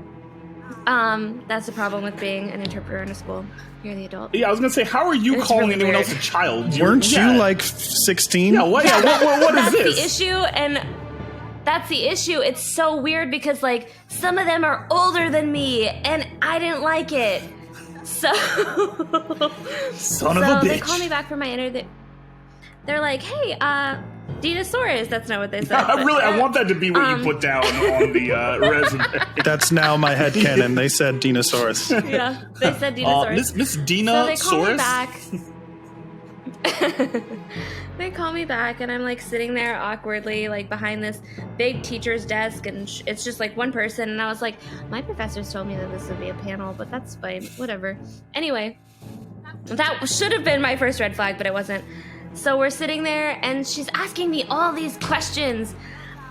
[SPEAKER 3] that's the problem with being an interpreter in a school. You're the adult.
[SPEAKER 2] Yeah, I was gonna say, how are you calling
[SPEAKER 3] really
[SPEAKER 2] anyone
[SPEAKER 3] weird.
[SPEAKER 2] else a child?
[SPEAKER 1] Weren't you like 16?
[SPEAKER 2] Yeah, what is
[SPEAKER 3] That's
[SPEAKER 2] this?
[SPEAKER 3] the issue, and that's the issue. It's so weird because like some of them are older than me, and I didn't like it. So
[SPEAKER 2] Son of a bitch.
[SPEAKER 3] They call me back for my interview. They're like, hey, Dinasaurus. That's not what they said.
[SPEAKER 2] I want that to be what you put down on the resume.
[SPEAKER 1] That's now my headcanon. They said Dinasaurus.
[SPEAKER 3] Yeah, they said Dinasaurus.
[SPEAKER 2] Miss
[SPEAKER 3] So
[SPEAKER 2] Dinasaurus?
[SPEAKER 3] they call me back. They call me back, and I'm like sitting there awkwardly, like behind this big teacher's desk, and it's just like one person. And I was like, my professors told me that this would be a panel, but that's fine, whatever. Anyway, that should have been my first red flag, but it wasn't. So we're sitting there, and she's asking me all these questions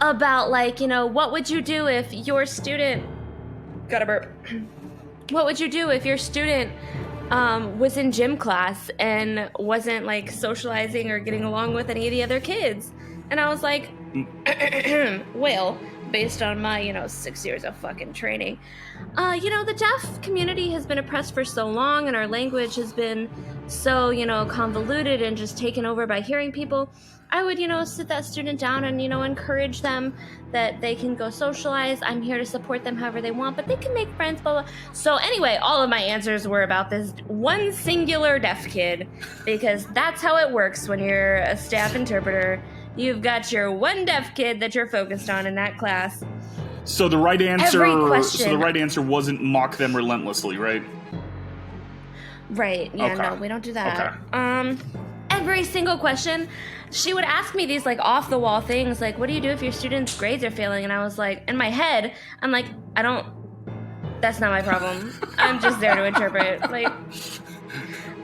[SPEAKER 3] about, like, you know, what would you do if your student... Gotta burp. What would you do if your student was in gym class and wasn't, like, socializing or getting along with any of the other kids? And I was like, well, based on my, 6 years of fucking training, the deaf community has been oppressed for so long, and our language has been so, convoluted and just taken over by hearing people. I would, sit that student down and, encourage them that they can go socialize. I'm here to support them however they want, but they can make friends, blah, blah. So anyway, all of my answers were about this one singular deaf kid, because that's how it works when you're a staff interpreter. You've got your one deaf kid that you're focused on in that class.
[SPEAKER 2] So the right answer,
[SPEAKER 3] question,
[SPEAKER 2] wasn't mock them relentlessly, right?
[SPEAKER 3] Right. Yeah.
[SPEAKER 2] Okay.
[SPEAKER 3] No, we don't do that.
[SPEAKER 2] Okay.
[SPEAKER 3] every single question. She would ask me these like off the wall things like, what do you do if your students' grades are failing? And I was like, in my head, I'm like, that's not my problem. I'm just there to interpret. Like,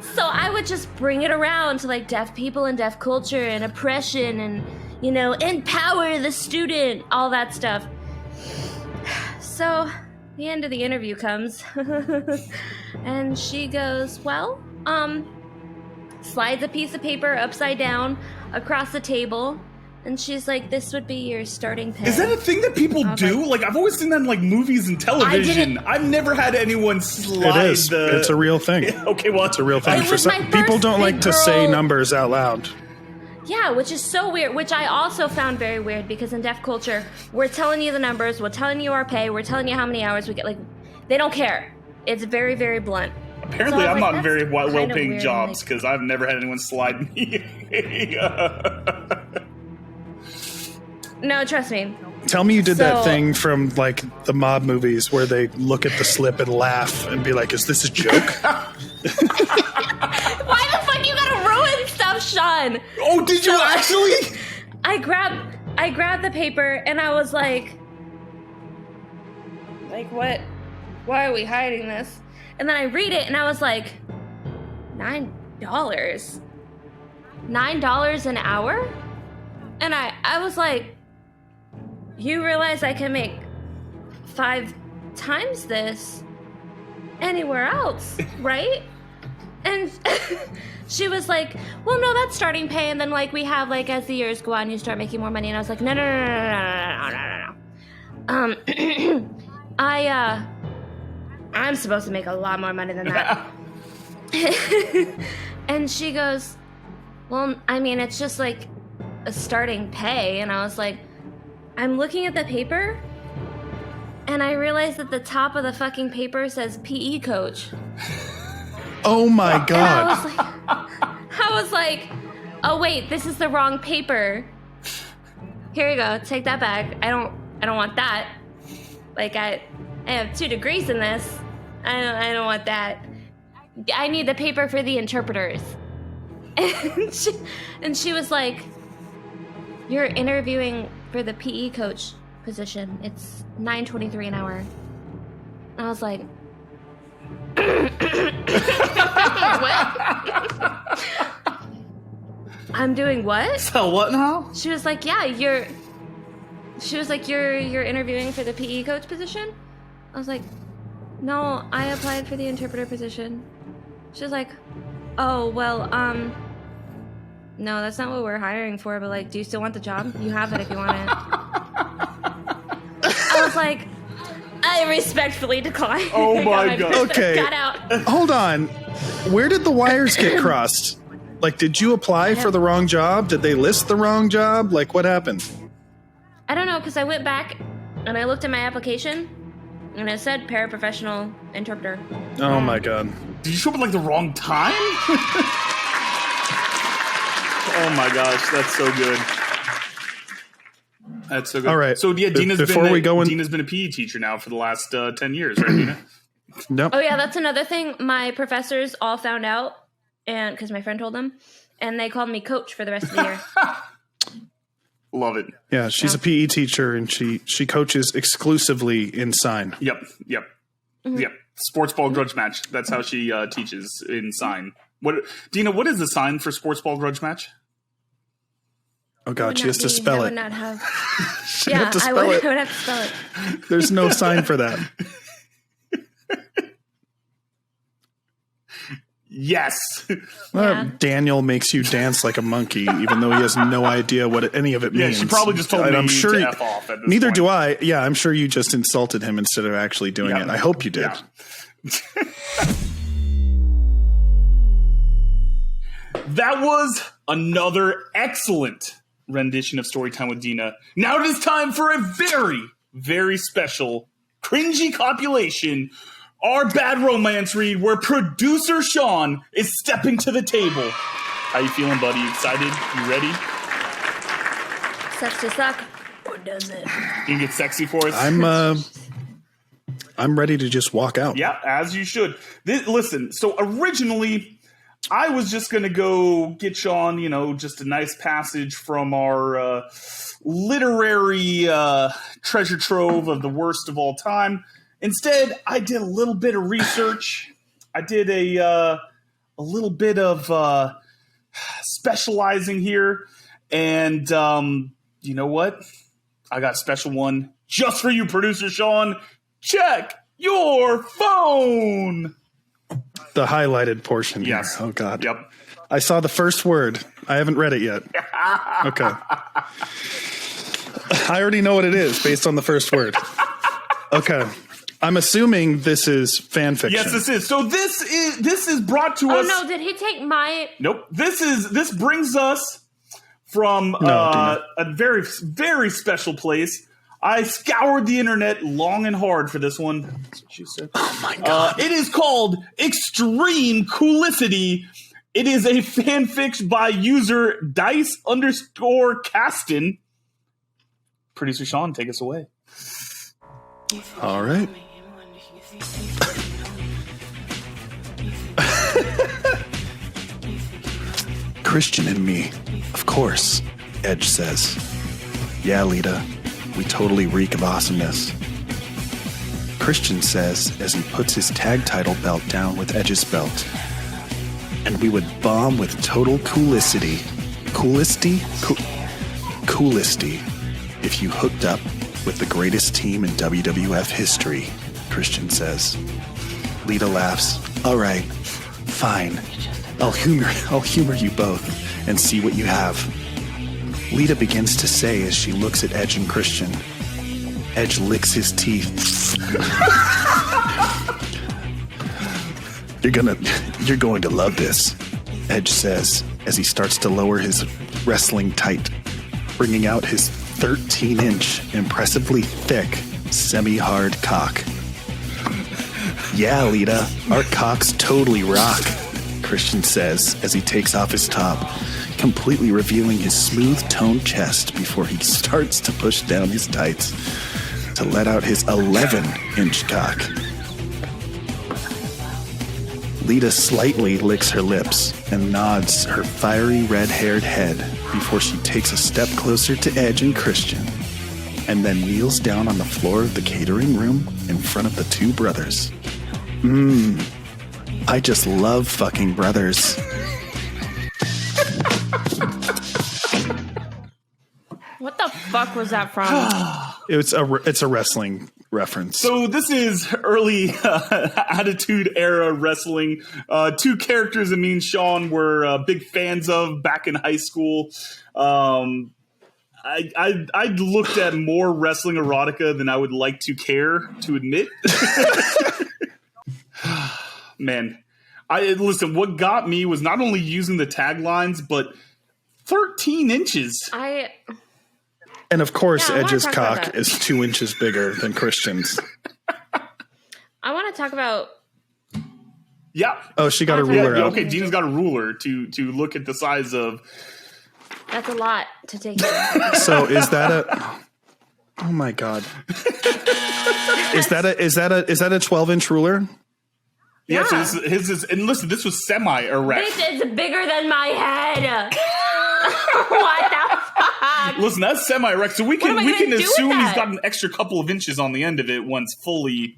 [SPEAKER 3] so I would just bring it around to like deaf people and deaf culture and oppression and, you know, empower the student, all that stuff. So the end of the interview comes and she goes, well, slides a piece of paper upside down across the table, and she's like, this would be your starting pay.
[SPEAKER 2] Is that a thing that people do? Like, I've always seen that in like movies and television. I've never had anyone slide
[SPEAKER 1] It is. It's a real thing.
[SPEAKER 2] Okay, well,
[SPEAKER 1] it's a real thing. For some people don't like to say numbers out loud.
[SPEAKER 3] Yeah, which is so weird, which I also found very weird because in deaf culture, we're telling you the numbers, we're telling you our pay, we're telling you how many hours we get. Like, they don't care. It's very, very blunt.
[SPEAKER 2] Apparently, I'm not in very well-paying jobs because I've never had anyone slide me.
[SPEAKER 3] No, trust me.
[SPEAKER 1] Tell me you did that thing from like the mob movies where they look at the slip and laugh and be like, is this a joke?
[SPEAKER 3] Why the fuck you gotta ruin stuff, Sean?
[SPEAKER 2] Oh, did you actually?
[SPEAKER 3] I grabbed the paper and I was like, what? Why are we hiding this? And then I read it and I was like, $9? $9 an hour? And I was like, you realize I can make 5 times this anywhere else, right? And she was like, well, no, that's starting pay. And then like we have like, as the years go on, you start making more money. And I was like, no. I'm supposed to make a lot more money than that. And she goes, well, I mean, it's just like a starting pay. And I was like, I'm looking at the paper and I realized that the top of the fucking paper says PE coach.
[SPEAKER 1] Oh my God.
[SPEAKER 3] I was like, oh wait, this is the wrong paper. Here you go, take that back. I don't want that. Like I have 2 degrees in this. I don't want that. I need the paper for the interpreters. And she was like, you're interviewing for the PE coach position. It's $9.23 an hour. And I was like, what? I'm doing what?
[SPEAKER 2] So what now?
[SPEAKER 3] She was like, yeah, you're interviewing for the PE coach position? I was like, no, I applied for the interpreter position. She was like, oh, well, no, that's not what we're hiring for, but like, do you still want the job? You have it if you want it. I was like, I respectfully decline.
[SPEAKER 2] Oh my God.
[SPEAKER 1] Okay.
[SPEAKER 3] Got out.
[SPEAKER 1] Hold on. Where did the wires get crossed? Like, did you apply for the wrong job? Did they list the wrong job? Like, what happened?
[SPEAKER 3] I don't know, because I went back and I looked at my application and it said paraprofessional interpreter.
[SPEAKER 1] Oh my God.
[SPEAKER 2] Did you show up at like the wrong time? Oh my gosh, that's so good. That's so good.
[SPEAKER 1] All right.
[SPEAKER 2] So yeah, Dina's been a PE teacher now for the last 10 years, right, Dina?
[SPEAKER 1] Nope.
[SPEAKER 3] Oh yeah, that's another thing. My professors all found out, and because my friend told them, and they called me coach for the rest of the year.
[SPEAKER 2] Love it.
[SPEAKER 1] Yeah, she's a PE teacher, and she coaches exclusively in sign.
[SPEAKER 2] Yep. Sports ball grudge match. That's how she teaches in sign. Dina, what is the sign for sports ball grudge match?
[SPEAKER 1] Oh God, she has to spell it.
[SPEAKER 3] I would not have.
[SPEAKER 1] I would
[SPEAKER 3] have to spell it.
[SPEAKER 1] There's no sign for that.
[SPEAKER 2] Yes.
[SPEAKER 1] Daniel makes you dance like a monkey, even though he has no idea what any of it means.
[SPEAKER 2] Yeah, she probably just told me
[SPEAKER 1] I'm sure
[SPEAKER 2] to F off at this
[SPEAKER 1] neither
[SPEAKER 2] point.
[SPEAKER 1] do I. Yeah, I'm sure you just insulted him instead of actually doing it. I hope you did.
[SPEAKER 2] Yeah. That was another excellent rendition of Storytime with Dina. Now it is time for a very, very special Cringey Copulation, our bad romance read where producer Sean is stepping to the table. How you feeling, buddy? You excited? You ready?
[SPEAKER 3] Sucks to suck. Or does it?
[SPEAKER 2] You can get sexy for us?
[SPEAKER 1] I'm ready to just walk out.
[SPEAKER 2] Yeah, as you should. Listen, so originally I was just going to go get Sean, just a nice passage from our literary treasure trove of the worst of all time. Instead, I did a little bit of research. I did a little bit of specializing here. And you know what? I got a special one just for you, producer Sean. Check your phone.
[SPEAKER 1] The highlighted portion.
[SPEAKER 2] Yes.
[SPEAKER 1] Here. Oh, God.
[SPEAKER 2] Yep.
[SPEAKER 1] I saw the first word. I haven't read it yet. Okay. I already know what it is based on the first word. Okay. I'm assuming this is fan fiction.
[SPEAKER 2] Yes, this is. So this is brought to us.
[SPEAKER 3] Oh no, did he take my?
[SPEAKER 2] Nope. This brings us from a very, very special place. I scoured the internet long and hard for this one. That's what you said.
[SPEAKER 1] Oh my God.
[SPEAKER 2] It is called Extreme Coolicity. It is a fanfic by user Dice_Caston. Producer Sean, take us away.
[SPEAKER 1] All right. Christian and me, of course, Edge says. Yeah, Lita, we totally reek of awesomeness. Christian says as he puts his tag title belt down with Edge's belt. And we would bomb with total coolicity. Coolisty if you hooked up with the greatest team in WWF history, Christian says. Lita laughs. All right, fine. I'll humor you both and see what you have. Lita begins to say as she looks at Edge and Christian. Edge licks his teeth. You're going to love this, Edge says as he starts to lower his wrestling tight, bringing out his 13-inch, impressively thick, semi-hard cock. Yeah, Lita, our cocks totally rock, Christian says as he takes off his top, completely revealing his smooth-toned chest before he starts to push down his tights to let out his 11-inch cock. Lita slightly licks her lips and nods her fiery red-haired head before she takes a step closer to Edge and Christian, and then kneels down on the floor of the catering room in front of the two brothers. I just love fucking brothers.
[SPEAKER 3] What the fuck was that from?
[SPEAKER 1] It's a wrestling reference.
[SPEAKER 2] So this is early Attitude Era wrestling. Two characters that me and Sean were big fans of back in high school. I looked at more wrestling erotica than I would like to care to admit. Man, listen, what got me was not only using the taglines, but 13 inches.
[SPEAKER 1] And of course, Edge's cock is 2 inches bigger than Christian's.
[SPEAKER 3] I want to talk about.
[SPEAKER 2] Yeah.
[SPEAKER 1] Oh, she got a ruler out.
[SPEAKER 2] Okay, Dina's got a ruler to look at the size of.
[SPEAKER 3] That's a lot to take.
[SPEAKER 1] So is that a? Oh my God. Is that a 12-inch ruler?
[SPEAKER 2] Yeah. So his is, and listen, this was semi-erect.
[SPEAKER 3] This is bigger than my head. What the fuck?
[SPEAKER 2] Listen, that's semi-erect, so we can assume he's got an extra couple of inches on the end of it once fully.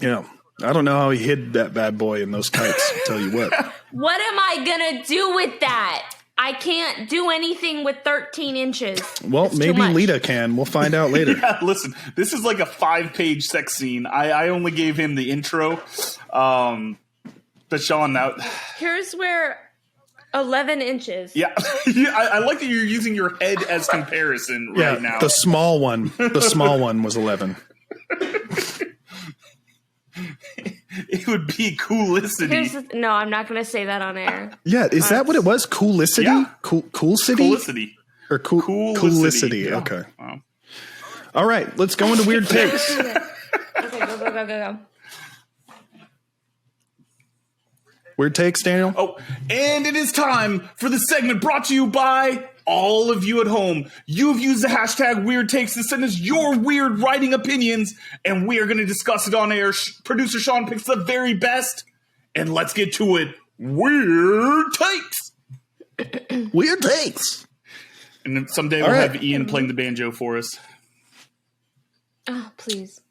[SPEAKER 1] Yeah, I don't know how he hid that bad boy in those tights. I'll tell you what.
[SPEAKER 3] What am I gonna do with that? I can't do anything with 13 inches.
[SPEAKER 1] Well, maybe Lita can. We'll find out later.
[SPEAKER 2] Yeah, listen, this is like a 5-page sex scene. I only gave him the intro. But Sean, now
[SPEAKER 3] here's where 11 inches.
[SPEAKER 2] Yeah, I like that you're using your head as comparison right now.
[SPEAKER 1] The small one was 11.
[SPEAKER 2] It would be coolicity.
[SPEAKER 3] No, I'm not going to say that on air.
[SPEAKER 1] Yeah, is that what it was? Coolicity?
[SPEAKER 2] Yeah.
[SPEAKER 1] Cool city?
[SPEAKER 2] Coolicity.
[SPEAKER 1] Or coolicity.
[SPEAKER 2] Yeah.
[SPEAKER 1] Okay.
[SPEAKER 2] Wow.
[SPEAKER 1] All right, let's go into weird takes.
[SPEAKER 3] Okay, go.
[SPEAKER 1] Weird takes, Daniel?
[SPEAKER 2] Oh, and it is time for the segment brought to you by all of you at home. You've used the hashtag Weird Takes to send us your weird writing opinions, and we are going to discuss it on air. Producer Sean picks the very best, and let's get to it Weird takes.
[SPEAKER 1] Weird takes.
[SPEAKER 2] And then someday we'll have Ian playing the banjo for us.
[SPEAKER 3] Oh, please.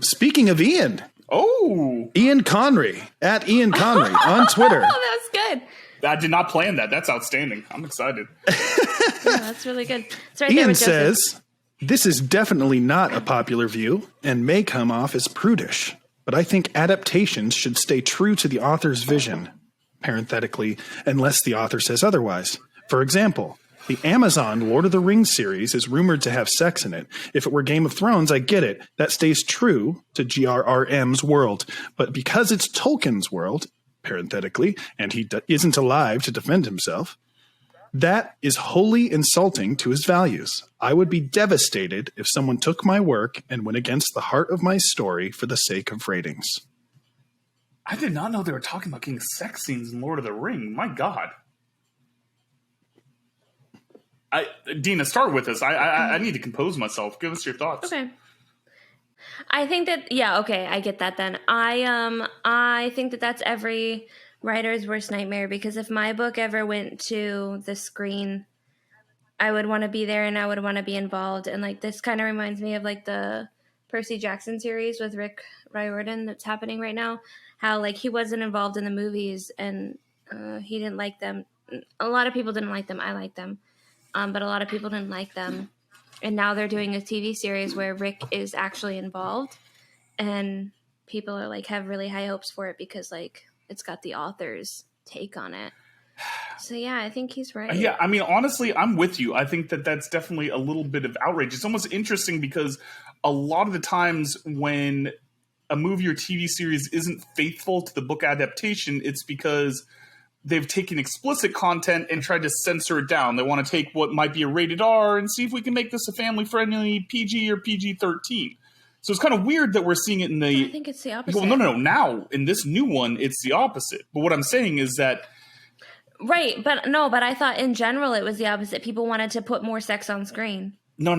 [SPEAKER 1] Speaking of Ian.
[SPEAKER 2] Oh.
[SPEAKER 1] Ian Connery, at Ian Connery on Twitter.
[SPEAKER 3] Oh, that's good.
[SPEAKER 2] I did not plan that. That's outstanding. I'm excited.
[SPEAKER 3] Yeah, that's really good. It's right
[SPEAKER 1] Ian says, this is definitely not a popular view and may come off as prudish, but I think adaptations should stay true to the author's vision, parenthetically, unless the author says otherwise. For example, the Amazon Lord of the Rings series is rumored to have sex in it. If it were Game of Thrones, I get it. That stays true to GRRM's world. But because it's Tolkien's world, parenthetically, and he isn't alive to defend himself, that is wholly insulting to his values. I would be devastated if someone took my work and went against the heart of my story for the sake of ratings.
[SPEAKER 2] I did not know they were talking about getting sex scenes in Lord of the Ring. My God. Dina, start with us. I need to compose myself. Give us your thoughts.
[SPEAKER 3] Okay. I think that, okay, I get that then. I think that that's every writer's worst nightmare, because if my book ever went to the screen, I would want to be there and I would want to be involved. And like, this kind of reminds me of like the Percy Jackson series with Rick Riordan that's happening right now. How like he wasn't involved in the movies and he didn't like them. A lot of people didn't like them. I liked them. But a lot of people didn't like them. And now they're doing a TV series where Rick is actually involved. And people are like, have really high hopes for it because like it's got the author's take on it. So yeah, I think he's right.
[SPEAKER 2] Yeah, I mean, honestly, I'm with you. I think that that's definitely a little bit of outrage. It's almost interesting because a lot of the times when a movie or TV series isn't faithful to the book adaptation, it's because they've taken explicit content and tried to censor it down. They want to take what might be a rated R and see if we can make this a family-friendly PG or PG-13. So it's kind of weird that we're seeing it in the...
[SPEAKER 3] I think it's the opposite.
[SPEAKER 2] Well, no. Now, in this new one, it's the opposite. But what I'm saying is that...
[SPEAKER 3] Right, but I thought in general it was the opposite. People wanted to put more sex on screen.
[SPEAKER 2] No.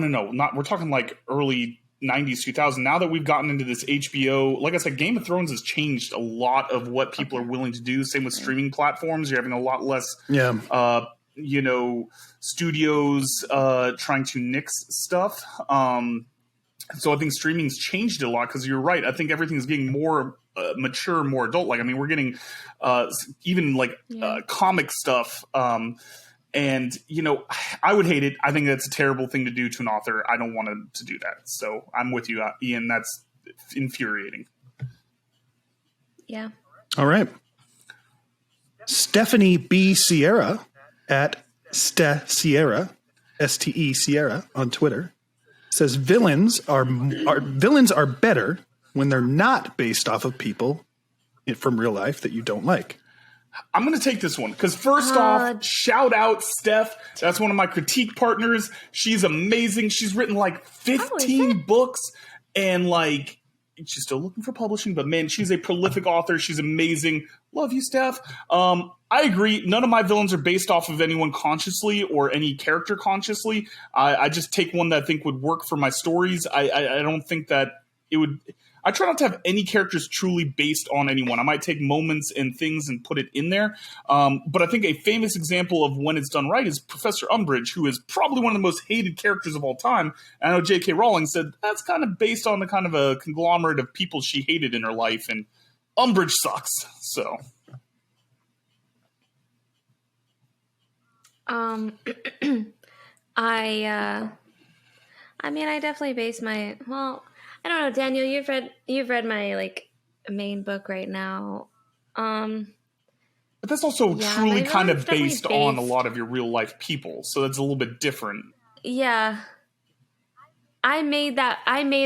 [SPEAKER 2] We're talking like early 90s, 2000. Now that we've gotten into this HBO, like I said, Game of Thrones has changed a lot of what people are willing to do. Same with streaming platforms. You're having a lot less, studios trying to nix stuff. So I think streaming's changed a lot because you're right. I think everything's getting more mature, more adult-like. I mean, we're getting even like comic stuff. And, I would hate it. I think that's a terrible thing to do to an author. I don't want to do that. So I'm with you, Ian. That's infuriating.
[SPEAKER 3] Yeah.
[SPEAKER 1] All right. Stephanie B. Sierra at Sierra, STE Sierra on Twitter, says villains are better when they're not based off of people from real life that you don't like.
[SPEAKER 2] I'm going to take this one because first off, shout out Steph. That's one of my critique partners. She's amazing. She's written like 15 books and like she's still looking for publishing, but man, she's a prolific author. She's amazing. Love you, Steph. I agree. None of my villains are based off of anyone consciously or any character consciously. I just take one that I think would work for my stories. I don't think that it would... I try not to have any characters truly based on anyone. I might take moments and things and put it in there. But I think a famous example of when it's done right is Professor Umbridge, who is probably one of the most hated characters of all time. And I know J.K. Rowling said that's kind of based on the kind of a conglomerate of people she hated in her life. And Umbridge sucks. So.
[SPEAKER 3] I definitely base my... Well... I don't know, Daniel, you've read my like main book right now.
[SPEAKER 2] But that's also truly kind of based on a lot of your real life people, so that's a little bit different.
[SPEAKER 3] Yeah. I made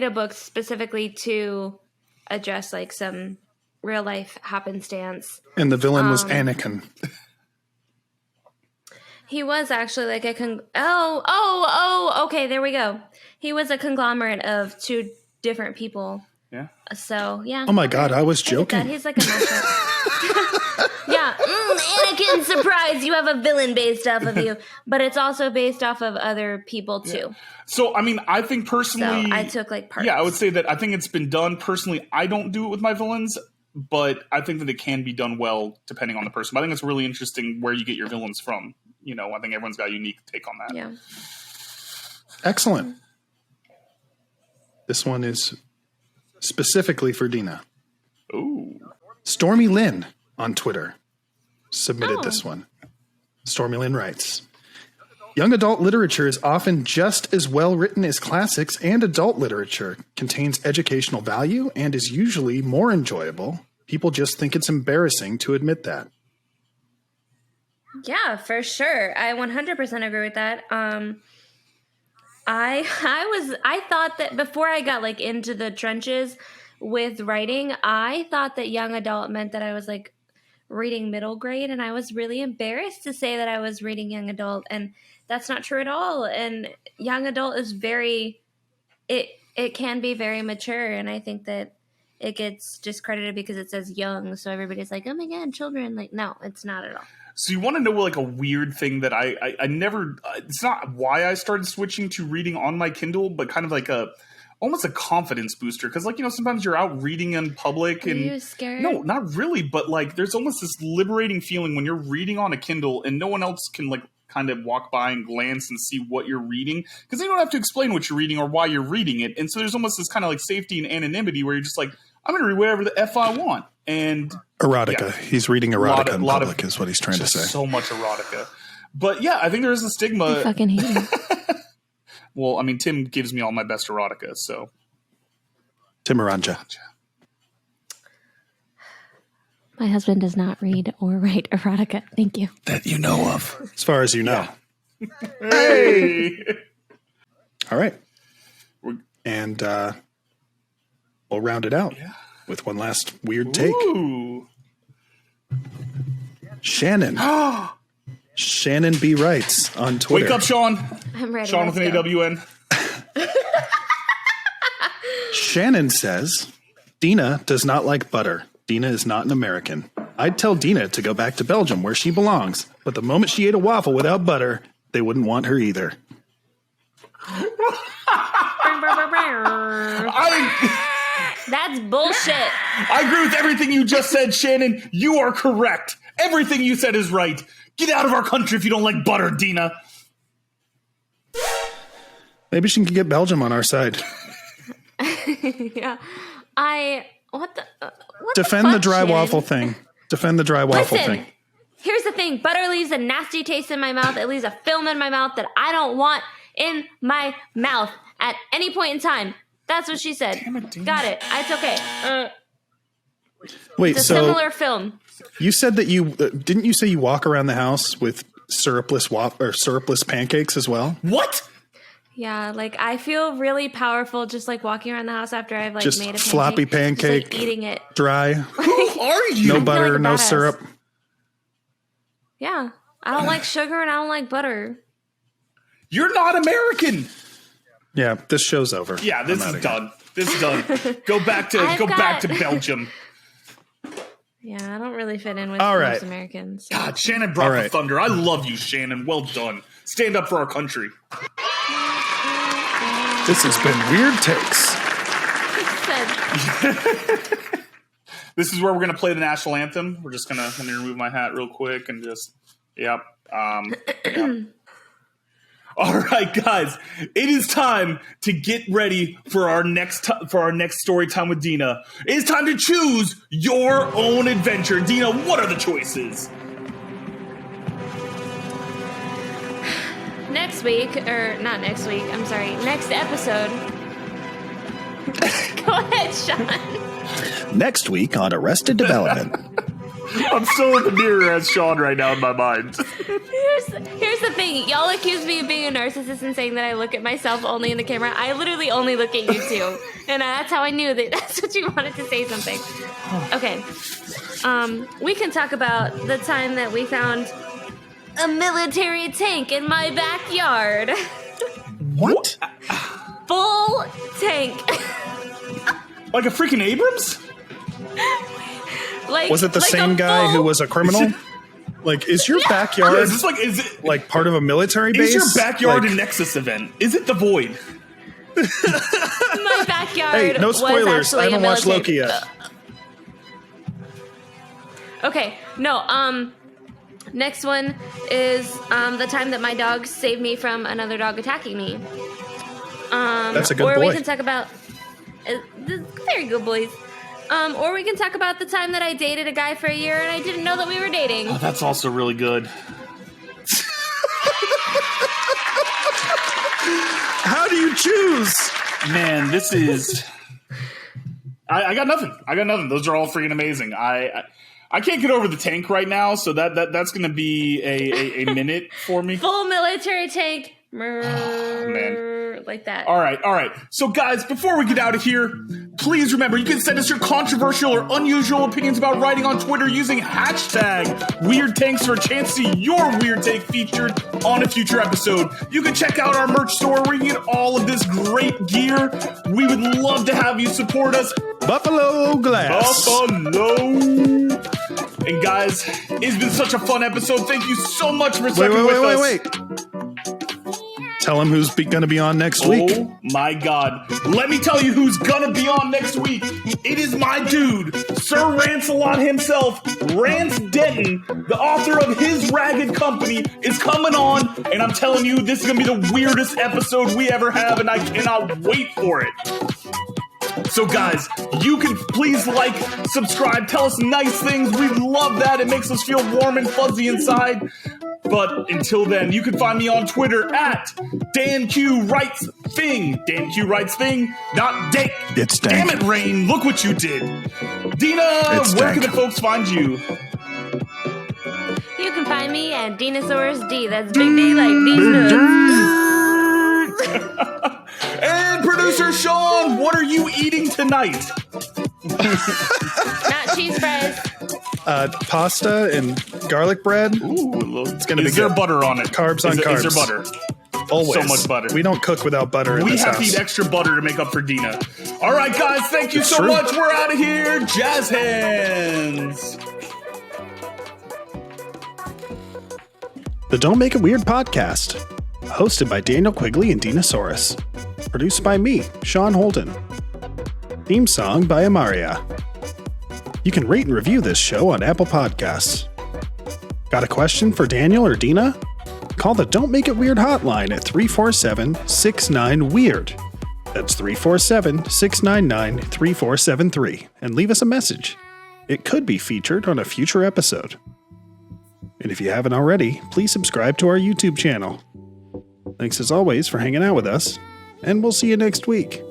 [SPEAKER 3] a book specifically to address like some real life happenstance.
[SPEAKER 1] And the villain was Anakin.
[SPEAKER 3] He was actually like a okay, there we go. He was a conglomerate of two different people.
[SPEAKER 2] Yeah.
[SPEAKER 3] So, yeah.
[SPEAKER 1] Oh my God, I was joking.
[SPEAKER 3] He's like a mashup. Yeah. Anakin, surprise, you have a villain based off of you. But it's also based off of other people, too.
[SPEAKER 2] Yeah. So, I mean, I think personally...
[SPEAKER 3] So, I took, like, parts.
[SPEAKER 2] Yeah, I would say that I think it's been done. Personally, I don't do it with my villains. but I think that it can be done well depending on the person. But I think it's really interesting where you get your villains from. You know, I think everyone's got a unique take on that.
[SPEAKER 3] Yeah.
[SPEAKER 1] Excellent. This one is specifically for Dina.
[SPEAKER 2] Ooh.
[SPEAKER 1] Stormy Lynn on Twitter submitted this one. Stormy Lynn writes, young adult literature is often just as well written as classics, and adult literature contains educational value and is usually more enjoyable. People just think it's embarrassing to admit that.
[SPEAKER 3] Yeah, for sure. I 100% agree with that. I thought that before I got like into the trenches with writing, I thought that young adult meant that I was like reading middle grade, and I was really embarrassed to say that I was reading young adult, and that's not true at all. And young adult is it can be very mature, and I think that it gets discredited because it says young, so everybody's like, oh my god, children. Like, no, it's not at all.
[SPEAKER 2] So you want to know like a weird thing that I never, it's not why I started switching to reading on my Kindle, but kind of like almost a confidence booster. Cause like, you know, sometimes you're out reading in public and
[SPEAKER 3] are you scared?
[SPEAKER 2] No, not really. But like, there's almost this liberating feeling when you're reading on a Kindle and no one else can like kind of walk by and glance and see what you're reading. Cause they don't have to explain what you're reading or why you're reading it. And so there's almost this kind of like safety and anonymity where you're just like, I'm going to read whatever the F I want. And
[SPEAKER 1] erotica. Yeah. He's reading erotica in public
[SPEAKER 2] of,
[SPEAKER 1] is what he's trying to say.
[SPEAKER 2] So much erotica. But yeah, I think there is a stigma.
[SPEAKER 3] I fucking hate it.
[SPEAKER 2] Well, I mean, Tim gives me all my best erotica, so.
[SPEAKER 1] Tim Aranja.
[SPEAKER 3] My husband does not read or write erotica. Thank you.
[SPEAKER 1] That you know of. As far as you know.
[SPEAKER 2] Yeah. Hey!
[SPEAKER 1] All right. And we'll round it out with one last weird take.
[SPEAKER 2] Ooh.
[SPEAKER 1] Shannon. Shannon B. writes on Twitter.
[SPEAKER 2] Wake up, Sean.
[SPEAKER 3] I'm ready.
[SPEAKER 2] Sean with an AWN.
[SPEAKER 1] Shannon says, Dina does not like butter. Dina is not an American. I'd tell Dina to go back to Belgium where she belongs, but the moment she ate a waffle without butter, they wouldn't want her either.
[SPEAKER 3] That's bullshit.
[SPEAKER 2] I agree with everything you just said, Shannon. You are correct. Everything you said is right. Get out of our country if you don't like butter, Dina.
[SPEAKER 1] Maybe she can get Belgium on our side.
[SPEAKER 3] Yeah.
[SPEAKER 1] Defend the dry waffle thing. Defend the dry waffle thing.
[SPEAKER 3] Here's the thing. Butter leaves a nasty taste in my mouth. It leaves a film in my mouth that I don't want in my mouth at any point in time. That's what she said. Damn it, got it. It's okay.
[SPEAKER 1] Wait,
[SPEAKER 3] it's a similar film.
[SPEAKER 1] You said that you didn't you say you walk around the house with syrupless pancakes as well?
[SPEAKER 2] What?
[SPEAKER 3] Yeah, like I feel really powerful just like walking around the house after I've like
[SPEAKER 1] just
[SPEAKER 3] made a pancake.
[SPEAKER 1] Floppy pancake,
[SPEAKER 3] just, like, eating it
[SPEAKER 1] dry.
[SPEAKER 2] Who are you?
[SPEAKER 1] No butter, no syrup.
[SPEAKER 3] Yeah, I don't like sugar and I don't like butter.
[SPEAKER 2] You're not American.
[SPEAKER 1] Yeah, this show's over.
[SPEAKER 2] Yeah, this is done. This is done. Go back to Belgium.
[SPEAKER 3] Yeah, I don't really fit in with most Americans. So.
[SPEAKER 2] God, Shannon brought the thunder. I love you, Shannon. Well done. Stand up for our country.
[SPEAKER 1] This has been Weird Takes.
[SPEAKER 2] This is where we're going to play the national anthem. We're just going to let me remove my hat real quick and just, yep. All right, guys, it is time to get ready for our next story time with Dina. It is time to choose your own adventure. Dina, what are the choices?
[SPEAKER 3] Next episode. Go ahead, Sean.
[SPEAKER 1] Next week on Arrested Development.
[SPEAKER 2] I'm still in the mirror as Sean right now in my mind.
[SPEAKER 3] Here's the thing. Y'all accuse me of being a narcissist and saying that I look at myself only in the camera. I literally only look at you two. And that's how I knew that that's what you wanted to say something. Okay. We can talk about the time that we found a military tank in my backyard.
[SPEAKER 1] What?
[SPEAKER 3] Full tank.
[SPEAKER 2] Like a freaking Abrams?
[SPEAKER 1] Was it the same guy who was a criminal? Is your backyard
[SPEAKER 2] is it
[SPEAKER 1] part of a military base?
[SPEAKER 2] Is your backyard a Nexus event? Is it the Void?
[SPEAKER 3] My backyard.
[SPEAKER 1] Hey, no spoilers. I haven't watched Loki yet.
[SPEAKER 3] Okay, no, next one is the time that my dog saved me from another dog attacking me.
[SPEAKER 1] That's a good boy.
[SPEAKER 3] Or we can talk about... very good boys. Or we can talk about the time that I dated a guy for a year and I didn't know that we were dating.
[SPEAKER 2] Oh, that's also really good.
[SPEAKER 1] How do you choose?
[SPEAKER 2] Man, this is... I got nothing. Those are all freaking amazing. I can't get over the tank right now, so that's going to be a minute for me.
[SPEAKER 3] Full military tank.
[SPEAKER 2] Oh, man.
[SPEAKER 3] Like that.
[SPEAKER 2] All right. So, guys, before we get out of here, please remember you can send us your controversial or unusual opinions about writing on Twitter using #WeirdTanks for a chance to see your weird take featured on a future episode. You can check out our merch store where you get all of this great gear. We would love to have you support us.
[SPEAKER 1] Buffalo Glass.
[SPEAKER 2] Buffalo. And guys, it's been such a fun episode. Thank you so much for sticking with us.
[SPEAKER 1] Wait. Tell him who's going to be on next week.
[SPEAKER 2] Oh, my God. Let me tell you who's going to be on next week. It is my dude, Sir Rancelot himself, Rance Denton, the author of His Ragged Company, is coming on, and I'm telling you, this is going to be the weirdest episode we ever have, and I cannot wait for it. So guys, you can please like, subscribe, tell us nice things. We love that. It makes us feel warm and fuzzy inside. But until then, you can find me on Twitter at DanQWritesThing. DanQWritesThing, not Dank.
[SPEAKER 1] It's Dank.
[SPEAKER 2] Damn it, Rain. Look what you did. Dina, where can the folks find you?
[SPEAKER 3] You can find me at Dinasaurus D. That's Big D like D's nuts.
[SPEAKER 2] And producer Sean, what are you eating tonight?
[SPEAKER 3] Not cheese fries.
[SPEAKER 1] Pasta and garlic bread.
[SPEAKER 2] Ooh,
[SPEAKER 1] it's going to be good.
[SPEAKER 2] Is there butter on it?
[SPEAKER 1] Carbs on carbs.
[SPEAKER 2] Is there butter?
[SPEAKER 1] Always.
[SPEAKER 2] So much butter.
[SPEAKER 1] We don't cook without butter in
[SPEAKER 2] We
[SPEAKER 1] this
[SPEAKER 2] have
[SPEAKER 1] house.
[SPEAKER 2] to eat extra butter to make up for Dina. All right, guys, thank you so much. We're out of here. Jazz hands.
[SPEAKER 1] The Don't Make It Weird podcast, hosted by Daniel Quigley and Dinasaurus. Produced by me, Sean Holden. Theme song by Amaria. You can rate and review this show on Apple Podcasts. Got a question for Daniel or Dina? Call the Don't Make It Weird hotline at 347-69-WEIRD. That's 347-699-3473 and leave us a message. It could be featured on a future episode. And if you haven't already, please subscribe to our YouTube channel. Thanks as always for hanging out with us, and we'll see you next week.